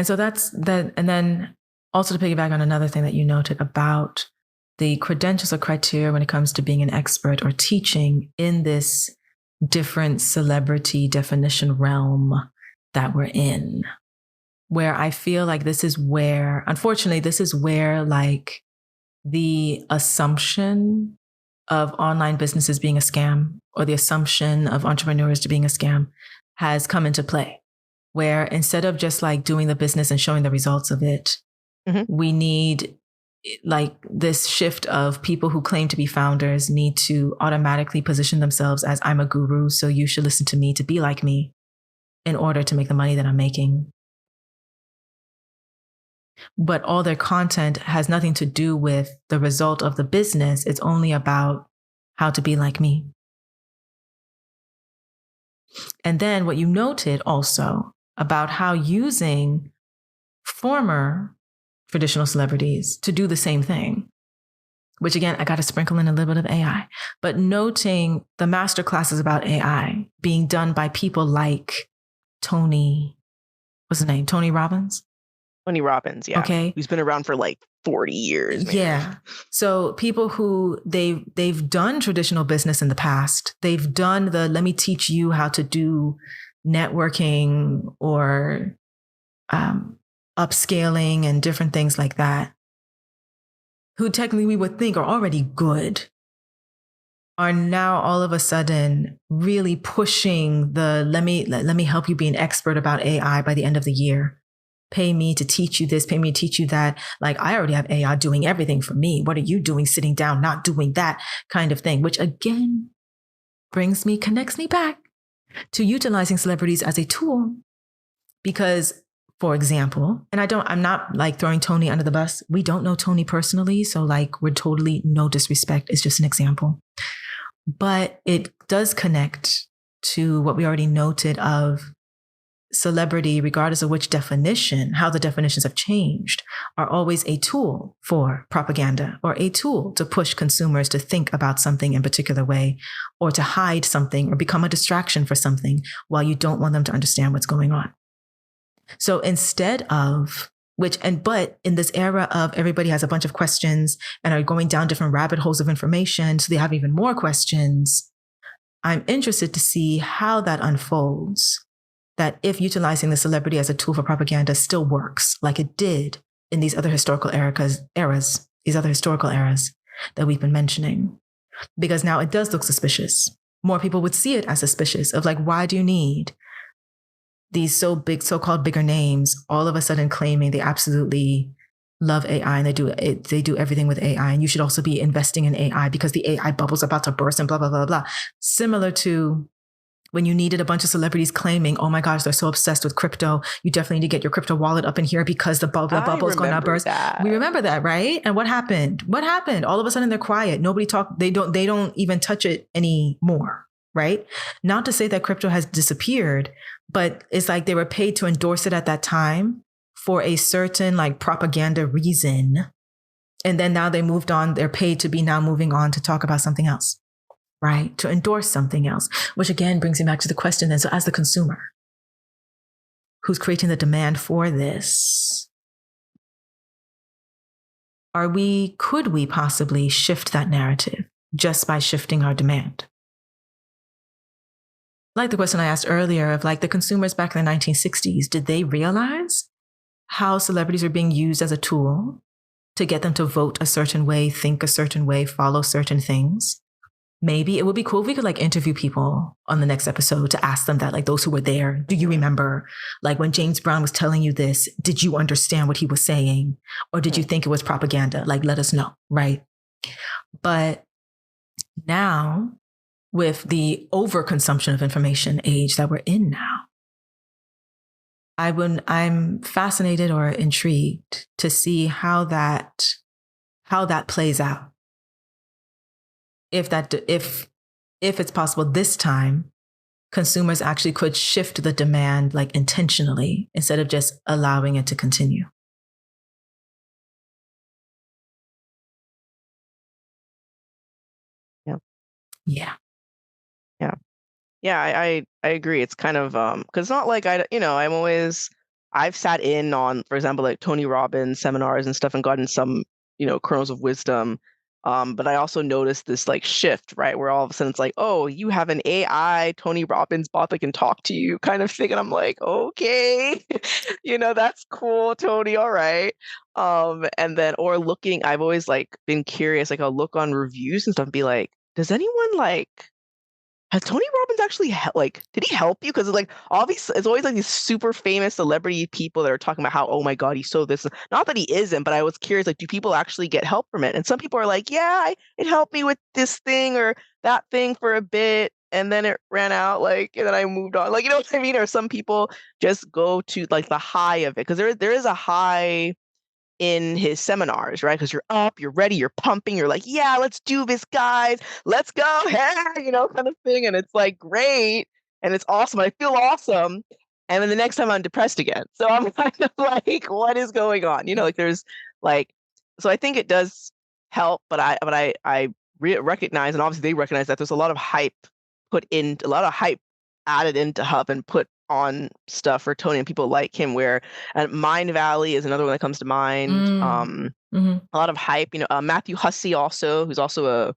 so that's that. And then also to piggyback on another thing that you noted about the credentials or criteria when it comes to being an expert or teaching in this different celebrity definition realm that we're in, where I feel like this is where, unfortunately, this is where like the assumption of online businesses being a scam, or the assumption of entrepreneurs to being a scam, has come into play, where instead of just like doing the business and showing the results of it, we need like this shift of people who claim to be founders need to automatically position themselves as I'm a guru, so you should listen to me to be like me in order to make the money that I'm making. But all their content has nothing to do with the result of the business. It's only about how to be like me. And then what you noted also about how using former traditional celebrities to do the same thing, which again, I got to sprinkle in a little bit of AI, but noting the master classes about AI being done by people like Tony, what's his name? Tony Robbins? Tony Robbins, yeah. Okay. Who's been around for like 40 years. Man. Yeah. So people who they've done traditional business in the past, they've done let me teach you how to do networking or upscaling and different things like that, who technically we would think are already good, are now all of a sudden really pushing let me help you be an expert about AI by the end of the year. Pay me to teach you this, pay me to teach you that. Like, I already have AI doing everything for me. What are you doing sitting down, not doing that kind of thing? Which again, connects me back to utilizing celebrities as a tool. Because, for example, and I'm not like throwing Tony under the bus. We don't know Tony personally. So like, we're totally no disrespect. It's just an example. But it does connect to what we already noted of celebrity, regardless of which definition, how the definitions have changed, are always a tool for propaganda, or a tool to push consumers to think about something in a particular way, or to hide something or become a distraction for something while you don't want them to understand what's going on. So instead of but in this era of everybody has a bunch of questions and are going down different rabbit holes of information, so they have even more questions, I'm interested to see how that unfolds. That if utilizing the celebrity as a tool for propaganda still works like it did in these other historical eras that we've been mentioning. Because now it does look suspicious. More people would see it as suspicious of like, why do you need these so-called bigger names all of a sudden claiming they absolutely love AI and they do everything with AI, and you should also be investing in AI because the AI bubble's about to burst and blah, blah, blah, blah. Similar to when you needed a bunch of celebrities claiming, oh my gosh, they're so obsessed with crypto. You definitely need to get your crypto wallet up in here because the bubble's going to burst. We remember that, right? And what happened? What happened? All of a sudden they're quiet. Nobody talk. They don't even touch it anymore, right? Not to say that crypto has disappeared, but it's like they were paid to endorse it at that time for a certain like propaganda reason. And then now they moved on. They're paid to be now moving on to talk about something else, right? To endorse something else, which again brings me back to the question then. So as the consumer who's creating the demand for this, could we possibly shift that narrative just by shifting our demand? Like the question I asked earlier of like the consumers back in the 1960s, did they realize how celebrities are being used as a tool to get them to vote a certain way, think a certain way, follow certain things? Maybe it would be cool if we could like interview people on the next episode to ask them that, like those who were there. Do you remember like when James Brown was telling you this, did you understand what he was saying? Or did you think it was propaganda? Like, let us know, right? But now with the overconsumption of information age that we're in now, I'm fascinated or intrigued to see how that plays out. If it's possible this time, consumers actually could shift the demand like intentionally instead of just allowing it to continue. Yeah. Yeah. Yeah. Yeah, I agree. It's kind of because it's not like I've sat in on, for example, like Tony Robbins seminars and stuff and gotten some, kernels of wisdom. But I also noticed this like shift, right? Where all of a sudden it's like, oh, you have an AI Tony Robbins bot that can talk to you kind of thing. And I'm like, okay, that's cool, Tony. All right. And then I've always like been curious, like I'll look on reviews and stuff and be like, does anyone like has Tony Robbins actually did he help you? Because it's always like these super famous celebrity people that are talking about how, oh my God, he's so this. Not that he isn't, but I was curious, like, do people actually get help from it? And some people are like, yeah, it helped me with this thing or that thing for a bit, and then it ran out, and then I moved on. Like, you know what I mean? Or some people just go to like the high of it, because there is a high in his seminars, right? Because you're up, you're ready, you're pumping, you're like, yeah, let's do this, guys, let's go, hey, kind of thing. And it's like great, and it's awesome. I feel awesome. And then the next time I'm depressed again. So I'm kind of like, what is going on? Like there's like, so I think it does help, but I recognize, and obviously they recognize that there's a lot of hype added into Hub and put on stuff for Tony and people like him, where Mind Valley is another one that comes to mind. Mm-hmm. A lot of hype, Matthew Hussey also, who's also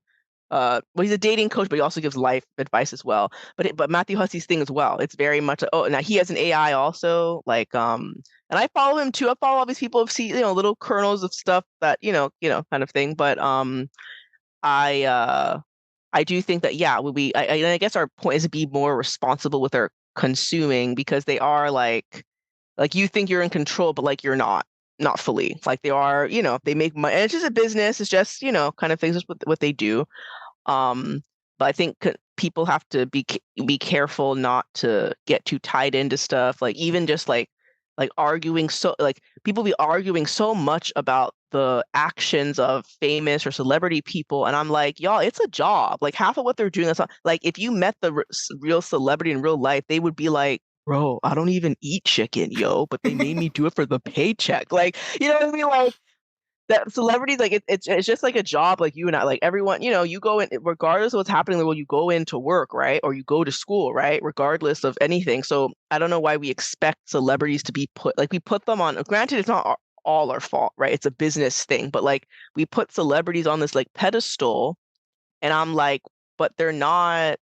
he's a dating coach, but he also gives life advice as well. But Matthew Hussey's thing as well, it's very much like, oh, now he has an AI also, like and I follow him too. I follow all these people who see little kernels of stuff that kind of thing. But I do think that I guess our point is to be more responsible with our consuming, because they are like you think you're in control, but like you're not fully. Like they are, they make money, and it's just a business. It's just kind of things is what they do. But I think people have to be careful not to get too tied into stuff. Like even just like arguing, so like people be arguing so much about the actions of famous or celebrity people, and I'm like, y'all, it's a job. Like half of what they're doing, that's not like, if you met the real celebrity in real life, they would be like, bro, I don't even eat chicken, yo, but they made me do it for the paycheck. Like, you know what I mean? Like that celebrities, like it's just like a job, like you and I, like everyone, you go in regardless of what's happening. Well, you go into work, right? Or you go to school, right? Regardless of anything. So I don't know why we expect celebrities to be we put them on, granted, it's not all our fault, right? It's a business thing, but like we put celebrities on this like pedestal, and I'm like, but they're not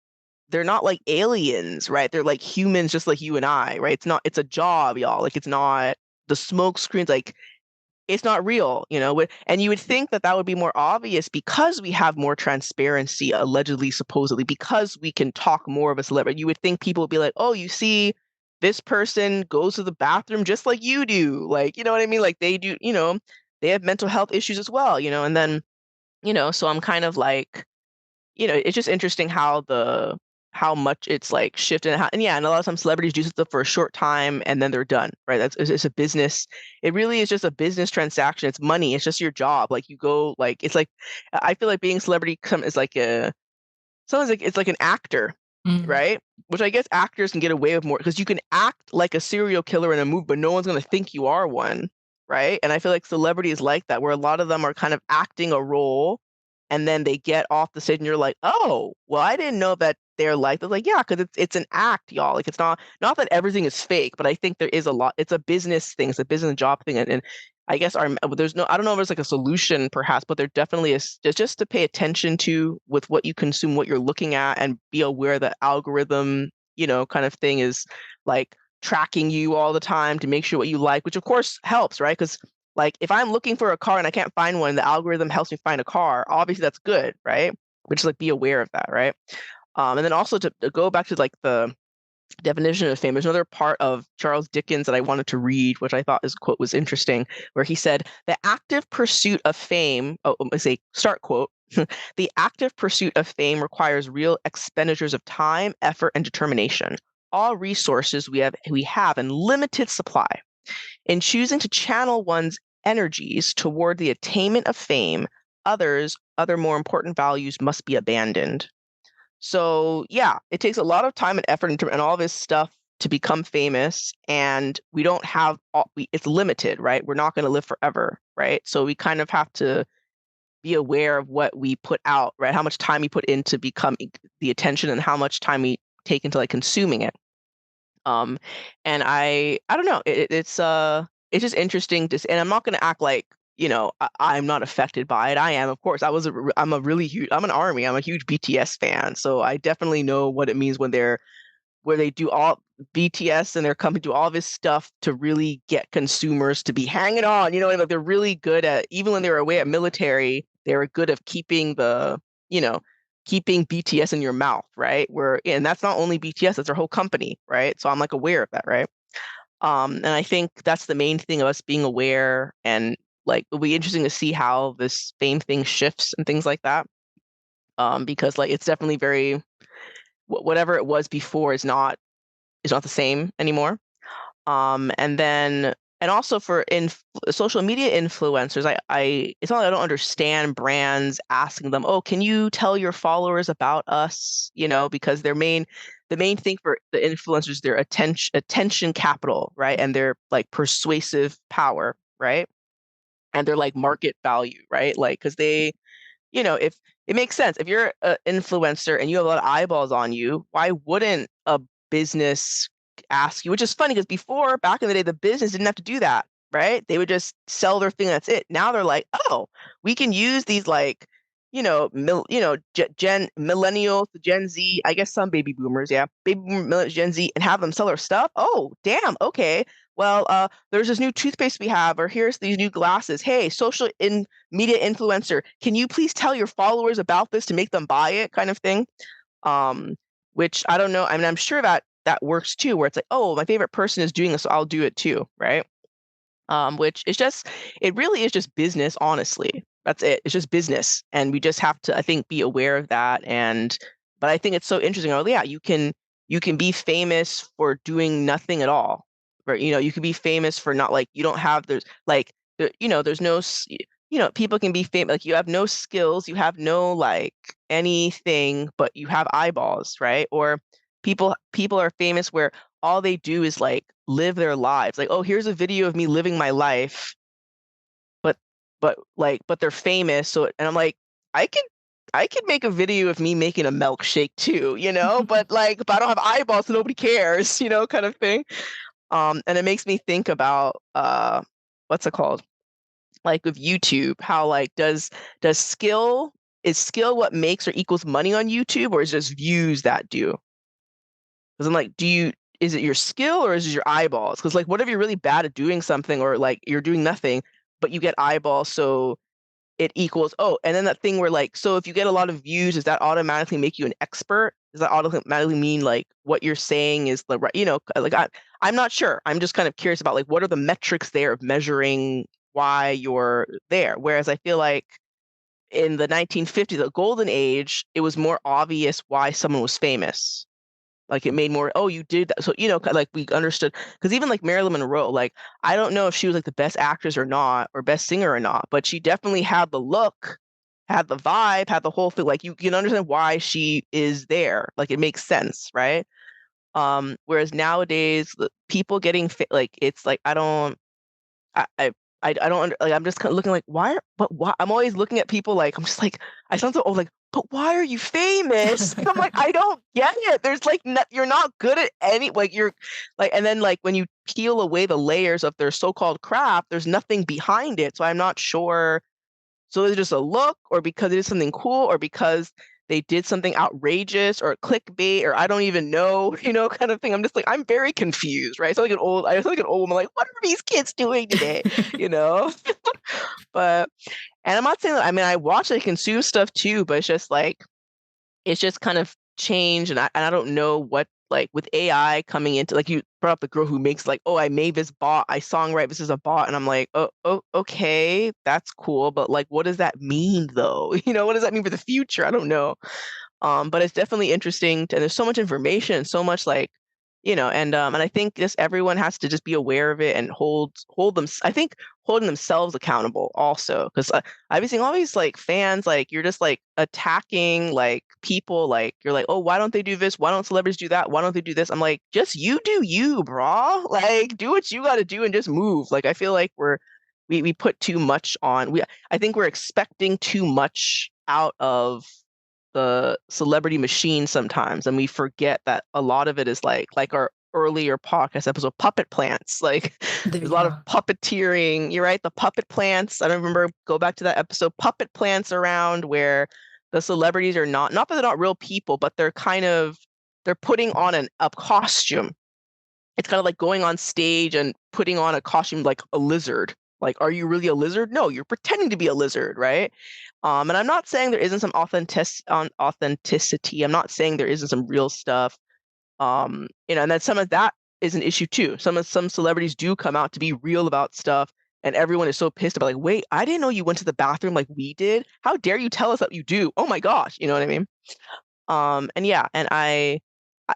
like aliens, right? They're like humans just like you and I, right? It's a job, y'all. Like it's not the smoke screens, like it's not real, and you would think that would be more obvious because we have more transparency, allegedly, supposedly, because we can talk more of a celebrity. You would think people would be like, oh, you see, this person goes to the bathroom just like you do. Like, you know what I mean? Like they do, they have mental health issues as well, and then, so I'm kind of like, it's just interesting how how much it's like shifted and yeah, and a lot of times celebrities do stuff for a short time and then they're done, right? It's a business. It really is just a business transaction. It's money. It's just your job. Like you go like it's like I feel like being a celebrity is like a sometimes like it's like an actor, Mm. right? Which I guess actors can get away with more because you can act like a serial killer in a movie, but no one's gonna think you are one, right? And I feel like celebrity is like that, where a lot of them are kind of acting a role, and then they get off the stage, and you're like, oh, well, I didn't know that they're like that. Like, yeah, because it's an act, y'all. Like, it's not that everything is fake, but I think there is a lot. It's a business thing. It's a business job thing, and I guess there's no I don't know if there's like a solution perhaps, but there definitely is just to pay attention to with what you consume, what you're looking at, and be aware that algorithm, kind of thing is like tracking you all the time to make sure what you like, which of course helps, right? Because like if I'm looking for a car and I can't find one, the algorithm helps me find a car. Obviously that's good, right? But just like be aware of that, right? And then also to go back to like the definition of fame. There's another part of Charles Dickens that I wanted to read, which I thought his quote was interesting, where he said, "The active pursuit of fame." Oh, I say start quote. The active pursuit of fame requires real expenditures of time, effort, and determination. All resources we have in limited supply. In choosing to channel one's energies toward the attainment of fame, other more important values must be abandoned. So yeah, it takes a lot of time and effort and all this stuff to become famous, and we don't have it's limited, right? We're not going to live forever, right? So we kind of have to be aware of what we put out, right? How much time we put into becoming the attention and how much time we take into like consuming it. Um, and I don't know, it's just interesting to and I'm not going to act like I'm not affected by it. I am, of course. I'm a really huge. I'm an army. I'm a huge BTS fan, so I definitely know what it means when where they do all BTS and they're coming to all this stuff to really get consumers to be hanging on. Like they're really good at, even when they were away at military, they were good at you know, keeping BTS in your mouth, right? And that's not only BTS, that's their whole company, right? So I'm like aware of that, right? And I think that's the main thing of us being aware, and like it'll be interesting to see how this fame thing shifts and things like that. Because like it's definitely very whatever it was before is not the same anymore. And then and also for social media influencers, it's not that I don't understand brands asking them, oh, can you tell your followers about us? Because the main thing for the influencers, their attention capital, right? And their like persuasive power, right? And their like market value, right? Like because if it makes sense, if you're an influencer and you have a lot of eyeballs on you, why wouldn't a business ask you? Which is funny because before, back in the day, the business didn't have to do that, right? They would just sell their thing. That's it. Now they're like, oh, we can use these like, Gen millennials, the Gen Z, I guess some baby boomers, yeah, baby boomer, Gen Z, and have them sell their stuff. Oh, damn, okay. Well, there's this new toothpaste we have, or here's these new glasses. Hey, social media influencer, can you please tell your followers about this to make them buy it, kind of thing? Um, which I don't know. I mean, I'm sure that works too, where it's like, oh, my favorite person is doing this, so I'll do it too, right? Which is it really is just business, honestly. That's it. It's just business. And we just have to, I think, be aware of that. But I think it's so interesting. Oh, yeah, you can be famous for doing nothing at all. Right? You can be famous for not like, you don't have, there's like, there's no, people can be famous, like you have no skills, you have no like anything, but you have eyeballs, right? Or people are famous where all they do is like live their lives. Like, oh, here's a video of me living my life, but but they're famous. So and I'm like, I can I can make a video of me making a milkshake too, but I don't have eyeballs, so nobody cares, kind of thing. And it makes me think about what's it called? Like with YouTube, how like does skill is skill what makes or equals money on YouTube, or is it just views that do? Because I'm like, is it your skill or is it your eyeballs? Because like, what if you're really bad at doing something, or like you're doing nothing, but you get eyeballs, so it equals, oh, and then that thing where like, so if you get a lot of views, does that automatically make you an expert? Does that automatically mean like what you're saying is the right, like I'm not sure. I'm just kind of curious about like what are the metrics there of measuring why you're there? Whereas I feel like in the 1950s, the golden age, it was more obvious why someone was famous. Like it made more, oh, you did that. So, like we understood, because even like Marilyn Monroe, like I don't know if she was like the best actress or not, or best singer or not, but she definitely had the look, had the vibe, had the whole thing. Like you can understand why she is there. Like it makes sense, right? Whereas nowadays, people getting like it's like I don't, I don't like I'm just kind of looking like but why I'm always looking at people like I'm just like I sound so old like but why are you famous? I'm like I don't get it. There's like you're not good at any like you're like and then like when you peel away the layers of their so-called craft, there's nothing behind it. So I'm not sure. So is it just a look, or because it is something cool, or because they did something outrageous or clickbait, or I don't even know, kind of thing. I'm just like, I'm very confused, right? I sound like an old woman, like, what are these kids doing today? you know? But, and I'm not saying that, I mean, I watch, I consume stuff too, but it's just kind of changed, and I don't know what like with AI coming into like you brought up the girl who makes like, oh, I made this bot, I songwrite this is a bot, and I'm like, oh, okay, that's cool, but like, what does that mean though? What does that mean for the future? I don't know. But it's definitely interesting, and there's so much information, so much like, and I think just everyone has to just be aware of it and hold them. I think holding themselves accountable also, because I've been seeing all these like fans, like you're just like attacking like people, like you're like, oh, why don't they do this? Why don't celebrities do that? Why don't they do this? I'm like, just you do you, brah. Like, do what you got to do and just move. Like, I feel like we put too much on. I think we're expecting too much out of the celebrity machine sometimes, and we forget that a lot of it is like our earlier podcast episode, puppet plants. Like There there's you a lot of go. puppeteering. You're right, the puppet plants. I don't remember, go back to that episode, puppet plants around where the celebrities are not that they're not real people, but they're putting on a costume. It's kind of like going on stage and putting on a costume like a lizard. Like, are you really a lizard? No, you're pretending to be a lizard, right? And I'm not saying there isn't some authenticity. I'm not saying there isn't some real stuff. And then some of that is an issue too. Some celebrities do come out to be real about stuff, and everyone is so pissed about like, wait, I didn't know you went to the bathroom like we did. How dare you tell us that you do? Oh my gosh, you know what I mean? And yeah, and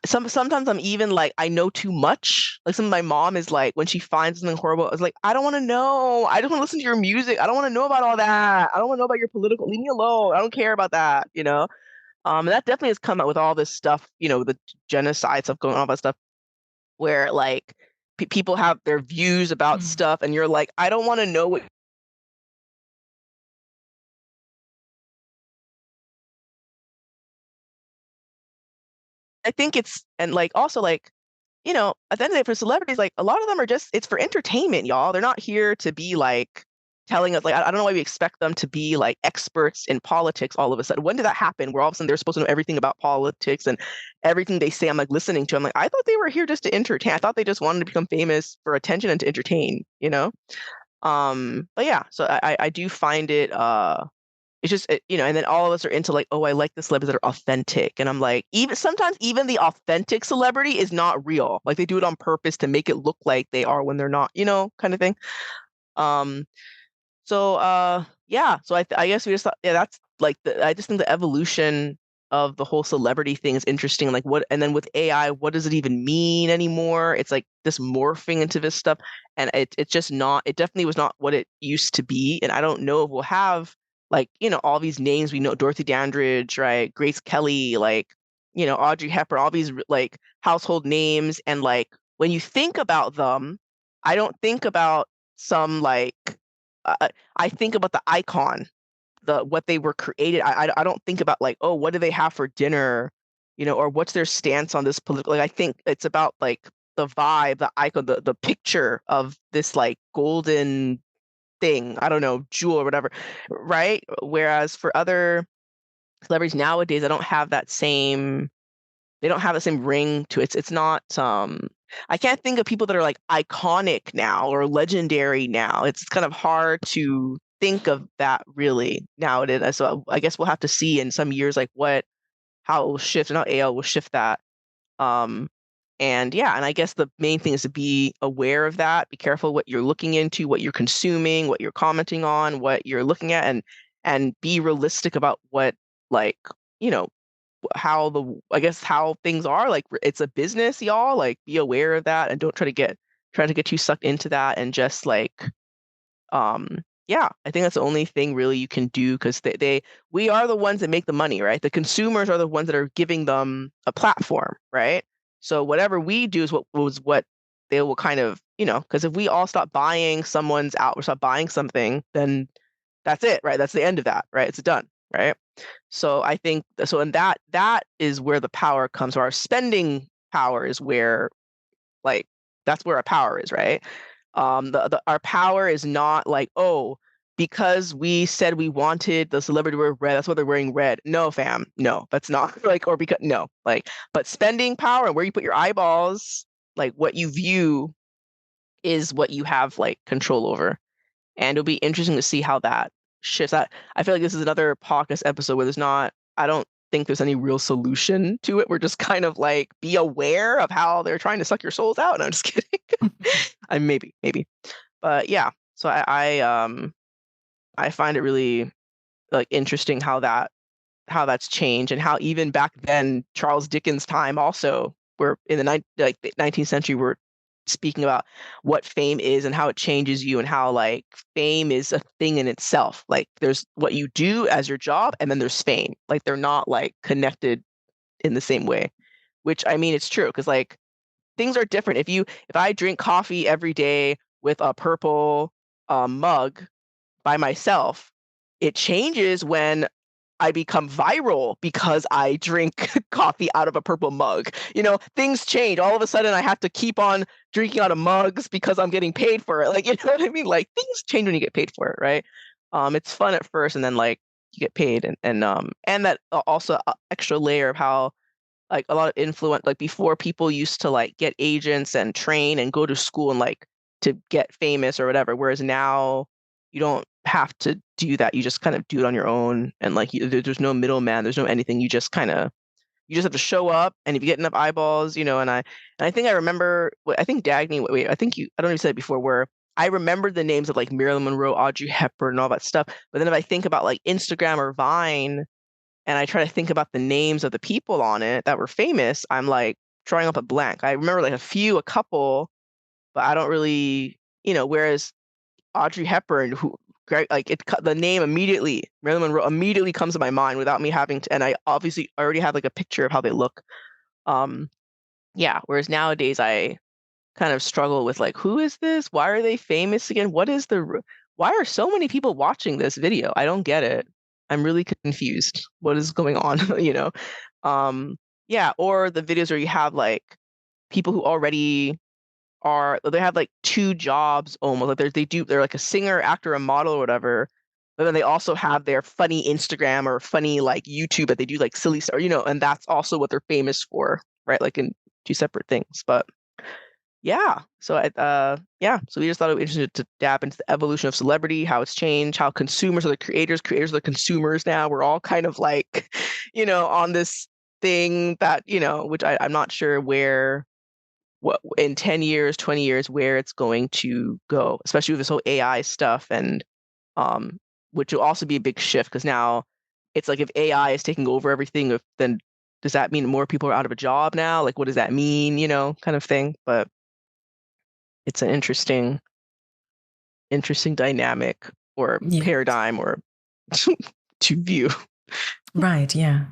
sometimes I'm even like I know too much. Like my mom is like when she finds something horrible, it's like I don't want to know. I just want to listen to your music. I don't want to know about all that. I don't want to know about your political. Leave me alone. I don't care about that. And that definitely has come out with all this stuff. The genocide stuff going on, all that stuff where like people have their views about Mm. stuff, and you're like, I don't want to know what. I think it's and like also like at the end of the day, for celebrities, like a lot of them are just it's for entertainment, y'all. They're not here to be like telling us like I don't know why we expect them to be like experts in politics all of a sudden. When did that happen? Where all of a sudden they're supposed to know everything about politics and everything they say. I'm like listening to. I'm like, I thought they were here just to entertain. I thought they just wanted to become famous for attention and to entertain. But yeah, so I do find it it's just and then all of us are into like, oh, I like the celebrities that are authentic, and I'm like, sometimes even the authentic celebrity is not real. Like they do it on purpose to make it look like they are when they're not, kind of thing. Um, so yeah, so I guess we just thought, yeah, that's like I just think the evolution of the whole celebrity thing is interesting. Like and then with AI, what does it even mean anymore? It's like this morphing into this stuff, and it's just not. It definitely was not what it used to be, and I don't know if we'll have like all these names we know, Dorothy Dandridge, right, Grace Kelly, like Audrey Hepburn, all these like household names, and like when you think about them, I don't think about some like I think about the icon, what they were created. I don't think about like, oh, what do they have for dinner, or what's their stance on this political. Like I think it's about like the vibe, the icon, the picture of this like golden thing. I don't know, jewel or whatever, right? Whereas for other celebrities nowadays, I don't have that same. They don't have the same ring to it. It's not. I can't think of people that are like iconic now or legendary now. It's kind of hard to think of that really nowadays. So I guess we'll have to see in some years like how it will shift and how AI will shift that. Um, and yeah, and I guess the main thing is to be aware of that. Be careful what you're looking into, what you're consuming, what you're commenting on, what you're looking at, and be realistic about what, like, you know, how things are. Like, it's a business, y'all. Like, be aware of that and don't try to get too sucked into that, and just like, yeah, I think that's the only thing really you can do, because we are the ones that make the money, right? The consumers are the ones that are giving them a platform, right? So whatever we do is what they will kind of, because if we all stop buying or stop buying something, then that's it, right? That's the end of that, right? It's done, right? So I think so, and that is where the power comes. So our spending power is where, like, that's where our power is, right? Our power is not like, oh, because we said we wanted the celebrity to wear red, that's why they're wearing red. No, fam, no, that's not like, or because no, like, but spending power and where you put your eyeballs, like what you view, is what you have like control over. And it'll be interesting to see how that shifts. I feel like this is another podcast episode where I don't think there's any real solution to it. We're just kind of like, be aware of how they're trying to suck your souls out. No, I'm just kidding. Maybe. But yeah, so I find it really like interesting how that's changed, and how even back then, Charles Dickens' time also, we're in the 19th century, we're speaking about what fame is and how it changes you, and how like fame is a thing in itself. Like, there's what you do as your job, and then there's fame. Like, they're not like connected in the same way, which, I mean, it's true, because like things are different. If I drink coffee every day with a purple mug by myself, it changes when I become viral because I drink coffee out of a purple mug. Things change. All of a sudden, I have to keep on drinking out of mugs because I'm getting paid for it. Like, you know what I mean? Like, things change when you get paid for it, right? It's fun at first, and then like you get paid, and that also extra layer of how, like, a lot of influence. Like, before, people used to like get agents and train and go to school and like to get famous or whatever, whereas now you don't have to do that. You just kind of do it on your own, and like there's no middleman, there's no anything. You just have to show up, and if you get enough eyeballs, and I think I remember, I think Dagny, wait, I think I don't know if you said it before, where I remember the names of like Marilyn Monroe, Audrey Hepburn, and all that stuff. But then if I think about like Instagram or Vine, and I try to think about the names of the people on it that were famous, I'm like drawing up a blank. I remember like a couple, but I don't really, whereas Audrey Hepburn, like, the name immediately, Marilyn Monroe immediately comes to my mind without me having to, and I obviously already have like a picture of how they look. Yeah. Whereas nowadays I kind of struggle with like, who is this? Why are they famous again? Why are so many people watching this video? I don't get it. I'm really confused. What is going on? Yeah. Or the videos where you have like people who already they have like two jobs almost. Like, they're like a singer, actor, a model, or whatever. But then they also have their funny Instagram or funny like YouTube that they do like silly stuff, and that's also what they're famous for, right? Like, in two separate things. But yeah, so so we just thought it was interesting to dab into the evolution of celebrity, how it's changed, how consumers are the creators are the consumers now. We're all kind of like, on this thing that, which I'm not sure what in 10 years, 20 years, where it's going to go, especially with this whole AI stuff, and which will also be a big shift, because now it's like, if AI is taking over everything, then does that mean more people are out of a job now? Like, what does that mean, kind of thing. But it's an interesting dynamic or paradigm, or to view. Right. Yeah.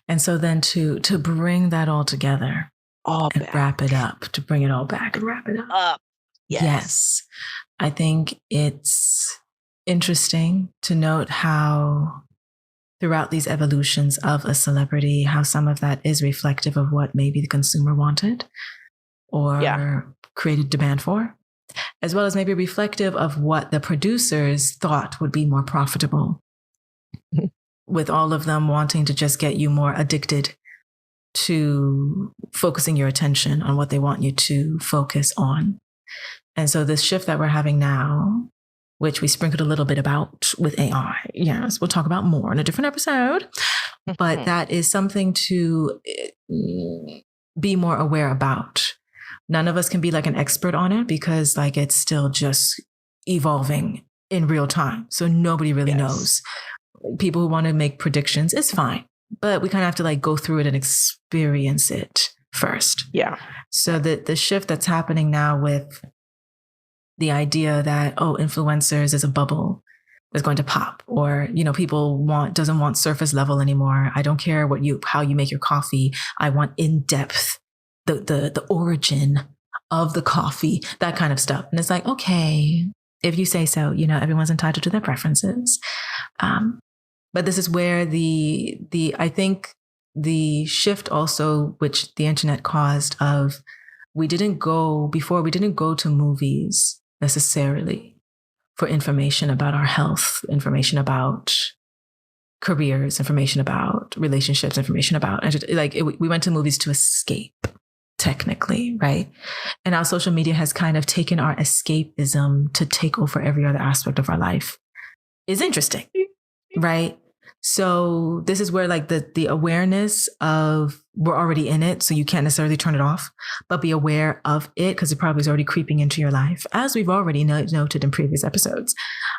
And so then to bring that all together, and wrap it up, to bring it all back and wrap it up. Yes. I think it's interesting to note how throughout these evolutions of a celebrity, how some of that is reflective of what maybe the consumer wanted or created demand for, as well as maybe reflective of what the producers thought would be more profitable, with all of them wanting to just get you more addicted to focusing your attention on what they want you to focus on. And so this shift that we're having now, which we sprinkled a little bit about with AI, yes, we'll talk about more in a different episode, but that is something to be more aware about. None of us can be like an expert on it, because like it's still just evolving in real time. So nobody really knows people who want to make predictions, it's fine. But we kind of have to like go through it and experience it first. Yeah. So the shift that's happening now with the idea that, oh, influencers is a bubble is going to pop, or, you know, people doesn't want surface level anymore. I don't care how you make your coffee. I want in depth, the origin of the coffee, that kind of stuff. And it's like, okay, if you say so, you know, everyone's entitled to their preferences. But this is where I think the shift also, which the internet caused, of we didn't go to movies necessarily for information about our health, information about careers, information about relationships, information about, we went to movies to escape, technically, right? And our social media has kind of taken our escapism to take over every other aspect of our life. It's interesting, right? So this is where like the awareness of we're already in it, so you can't necessarily turn it off, but be aware of it because it probably is already creeping into your life, as we've already noted in previous episodes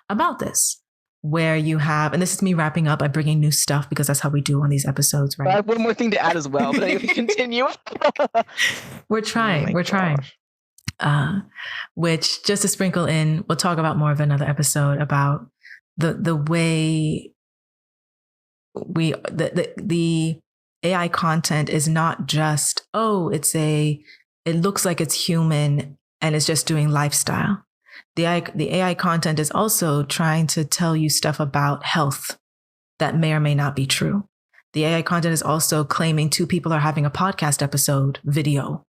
about this, where you have, and this is me wrapping up by bringing new stuff because that's how we do on these episodes, right? I have one more thing to add as well, but I can continue. We're trying. Which, just to sprinkle in, we'll talk about more of another episode about the way the AI content is not just, it looks like it's human and it's just doing lifestyle. The AI content is also trying to tell you stuff about health that may or may not be true. The AI content is also claiming two people are having a podcast episode video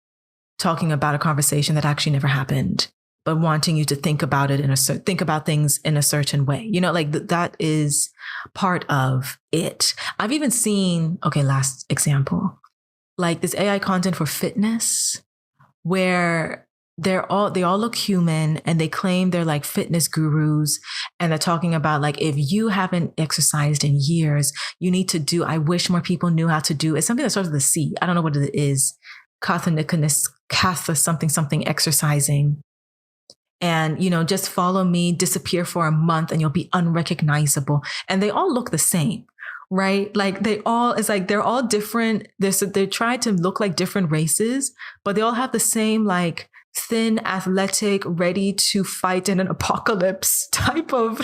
talking about a conversation that actually never happened, but wanting you to think about it think about things in a certain way. You know, like that is part of it. I've even seen, last example, like this AI content for fitness, where they all look human and they claim they're like fitness gurus. And they're talking about like, if you haven't exercised in years, you need to do, I wish more people knew how to do, it's something that starts with a C. I don't know what it is. Katha something exercising. And, you know, just follow me, disappear for a month and you'll be unrecognizable. And they all look the same, right? Like they're all different. They try to look like different races, but they all have the same, like thin, athletic, ready to fight in an apocalypse type of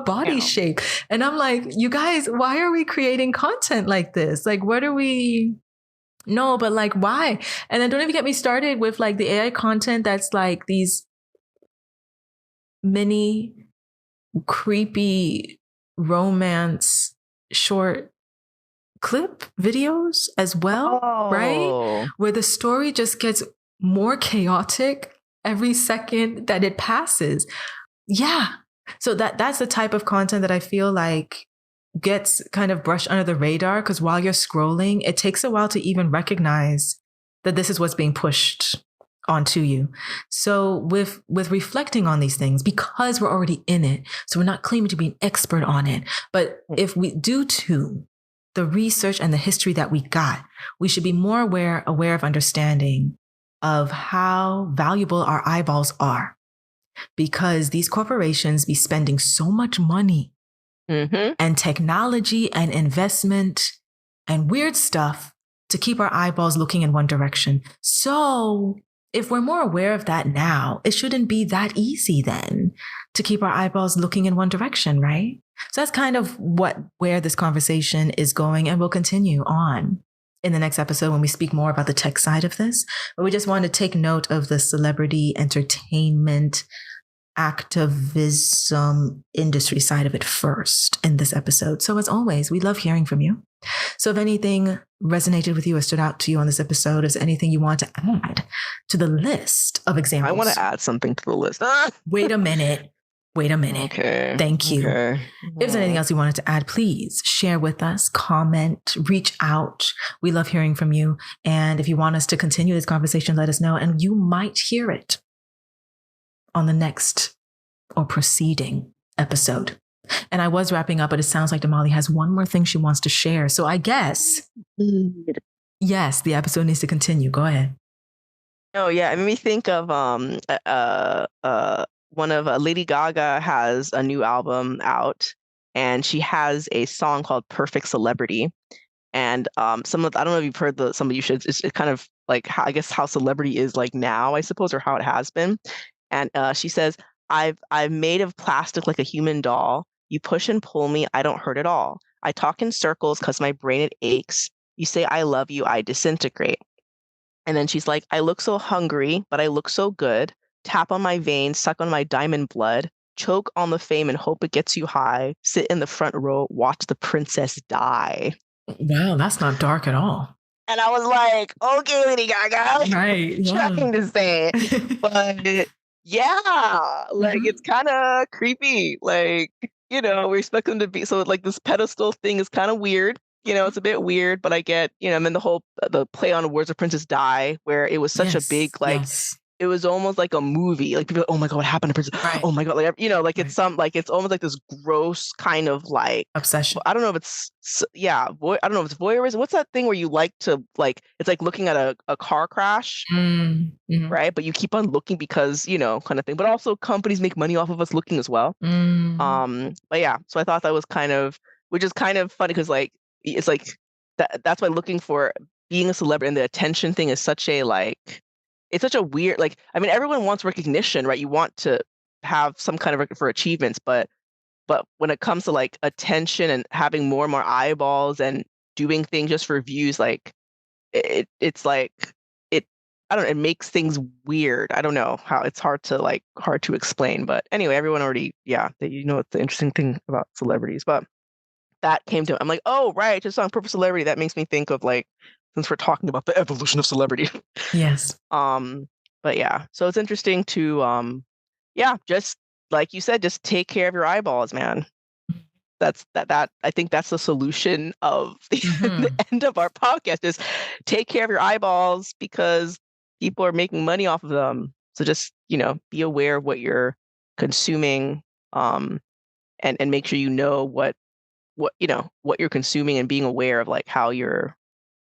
body shape. And I'm like, you guys, why are we creating content like this? Like, what are we... No, but like, why? And then don't even get me started with like the AI content that's like these mini creepy romance short clip videos as well, right? Where the story just gets more chaotic every second that it passes. Yeah. So that's the type of content that I feel like gets kind of brushed under the radar, because while you're scrolling, it takes a while to even recognize that this is what's being pushed onto you. So with reflecting on these things, because we're already in it, so we're not claiming to be an expert on it, but if we, due to the research and the history that we got, we should be more aware of understanding of how valuable our eyeballs are, because these corporations be spending so much money and technology and investment and weird stuff to keep our eyeballs looking in one direction. So if we're more aware of that now, it shouldn't be that easy then to keep our eyeballs looking in one direction, right? So that's kind of where this conversation is going, and we'll continue on in the next episode when we speak more about the tech side of this. But we just want to take note of the celebrity entertainment activism industry side of it first in this episode. So as always, we love hearing from you. So if anything resonated with you or stood out to you on this episode, is anything you want to add to the list of examples? I want to add something to the list. Wait a minute. Okay. Thank you. Okay. If there's anything else you wanted to add, please share with us, comment, reach out. We love hearing from you. And if you want us to continue this conversation, let us know. And you might hear it on the next or preceding episode. And I was wrapping up, but it sounds like Damali has one more thing she wants to share. So I guess, yes, the episode needs to continue. Go ahead. Oh yeah, it made me think of one of Lady Gaga has a new album out, and she has a song called Perfect Celebrity. And I don't know if you've heard some of you should. It's kind of like I guess how celebrity is like now, I suppose, or how it has been. And she says, I'm made of plastic like a human doll. You push and pull me, I don't hurt at all. I talk in circles because my brain it aches. You say I love you, I disintegrate. And then she's like, I look so hungry, but I look so good. Tap on my veins, suck on my diamond blood. Choke on the fame and hope it gets you high. Sit in the front row, watch the princess die. Wow, that's not dark at all. And I was like, okay, Lady Gaga. Right. Yeah. Trying to say. But yeah, like it's kind of creepy. Like, we expect them to be so like this pedestal thing is kind of weird. It's a bit weird, but I get, and then the play on words of Princess Die, where it was such a big, it was almost like a movie. Like people, oh my God, what happened to Princess? Right. Oh my God, like it's it's almost like this gross kind of like obsession. I don't know if it's I don't know if it's voyeurism. What's that thing where you like to like? It's like looking at a car crash, right? But you keep on looking because kind of thing. But also companies make money off of us looking as well. But yeah, so I thought that was which is kind of funny because like it's like that's why looking for being a celebrity and the attention thing is such a like. It's such a weird, like, I mean, everyone wants recognition, right? You want to have some kind of record for achievements, but when it comes to like attention and having more and more eyeballs and doing things just for views, like it's like I don't know, it makes things weird. I don't know how it's hard to explain, but anyway, everyone already, it's the interesting thing about celebrities, but that came to, I'm like, oh, right, just on Perfect Celebrity. That makes me think of like, since we're talking about the evolution of celebrity. Yes. But yeah, so it's interesting to, just like you said, just take care of your eyeballs, man. That's that I think that's the solution of the end of our podcast. Just take care of your eyeballs because people are making money off of them. So just, be aware of what you're consuming, and make sure what you're consuming and being aware of like how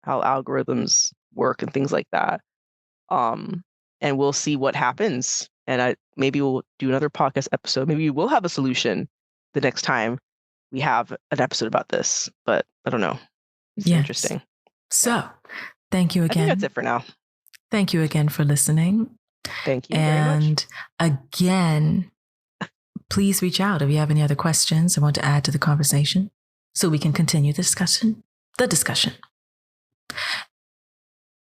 algorithms work and things like that. And we'll see what happens. And maybe we'll do another podcast episode. Maybe we'll have a solution the next time we have an episode about this, but I don't know. It's interesting. So thank you again. I think that's it for now. Thank you again for listening. Thank you very much. And again, please reach out if you have any other questions and want to add to the conversation so we can continue the discussion.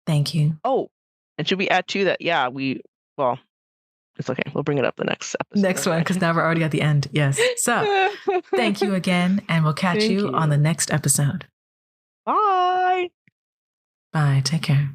Thank you. Oh, and should we add to that? Yeah, it's okay. We'll bring it up the next episode. Next one, because now we're already at the end. Yes. So thank you again, and we'll catch you on the next episode. Bye. Bye. Take care.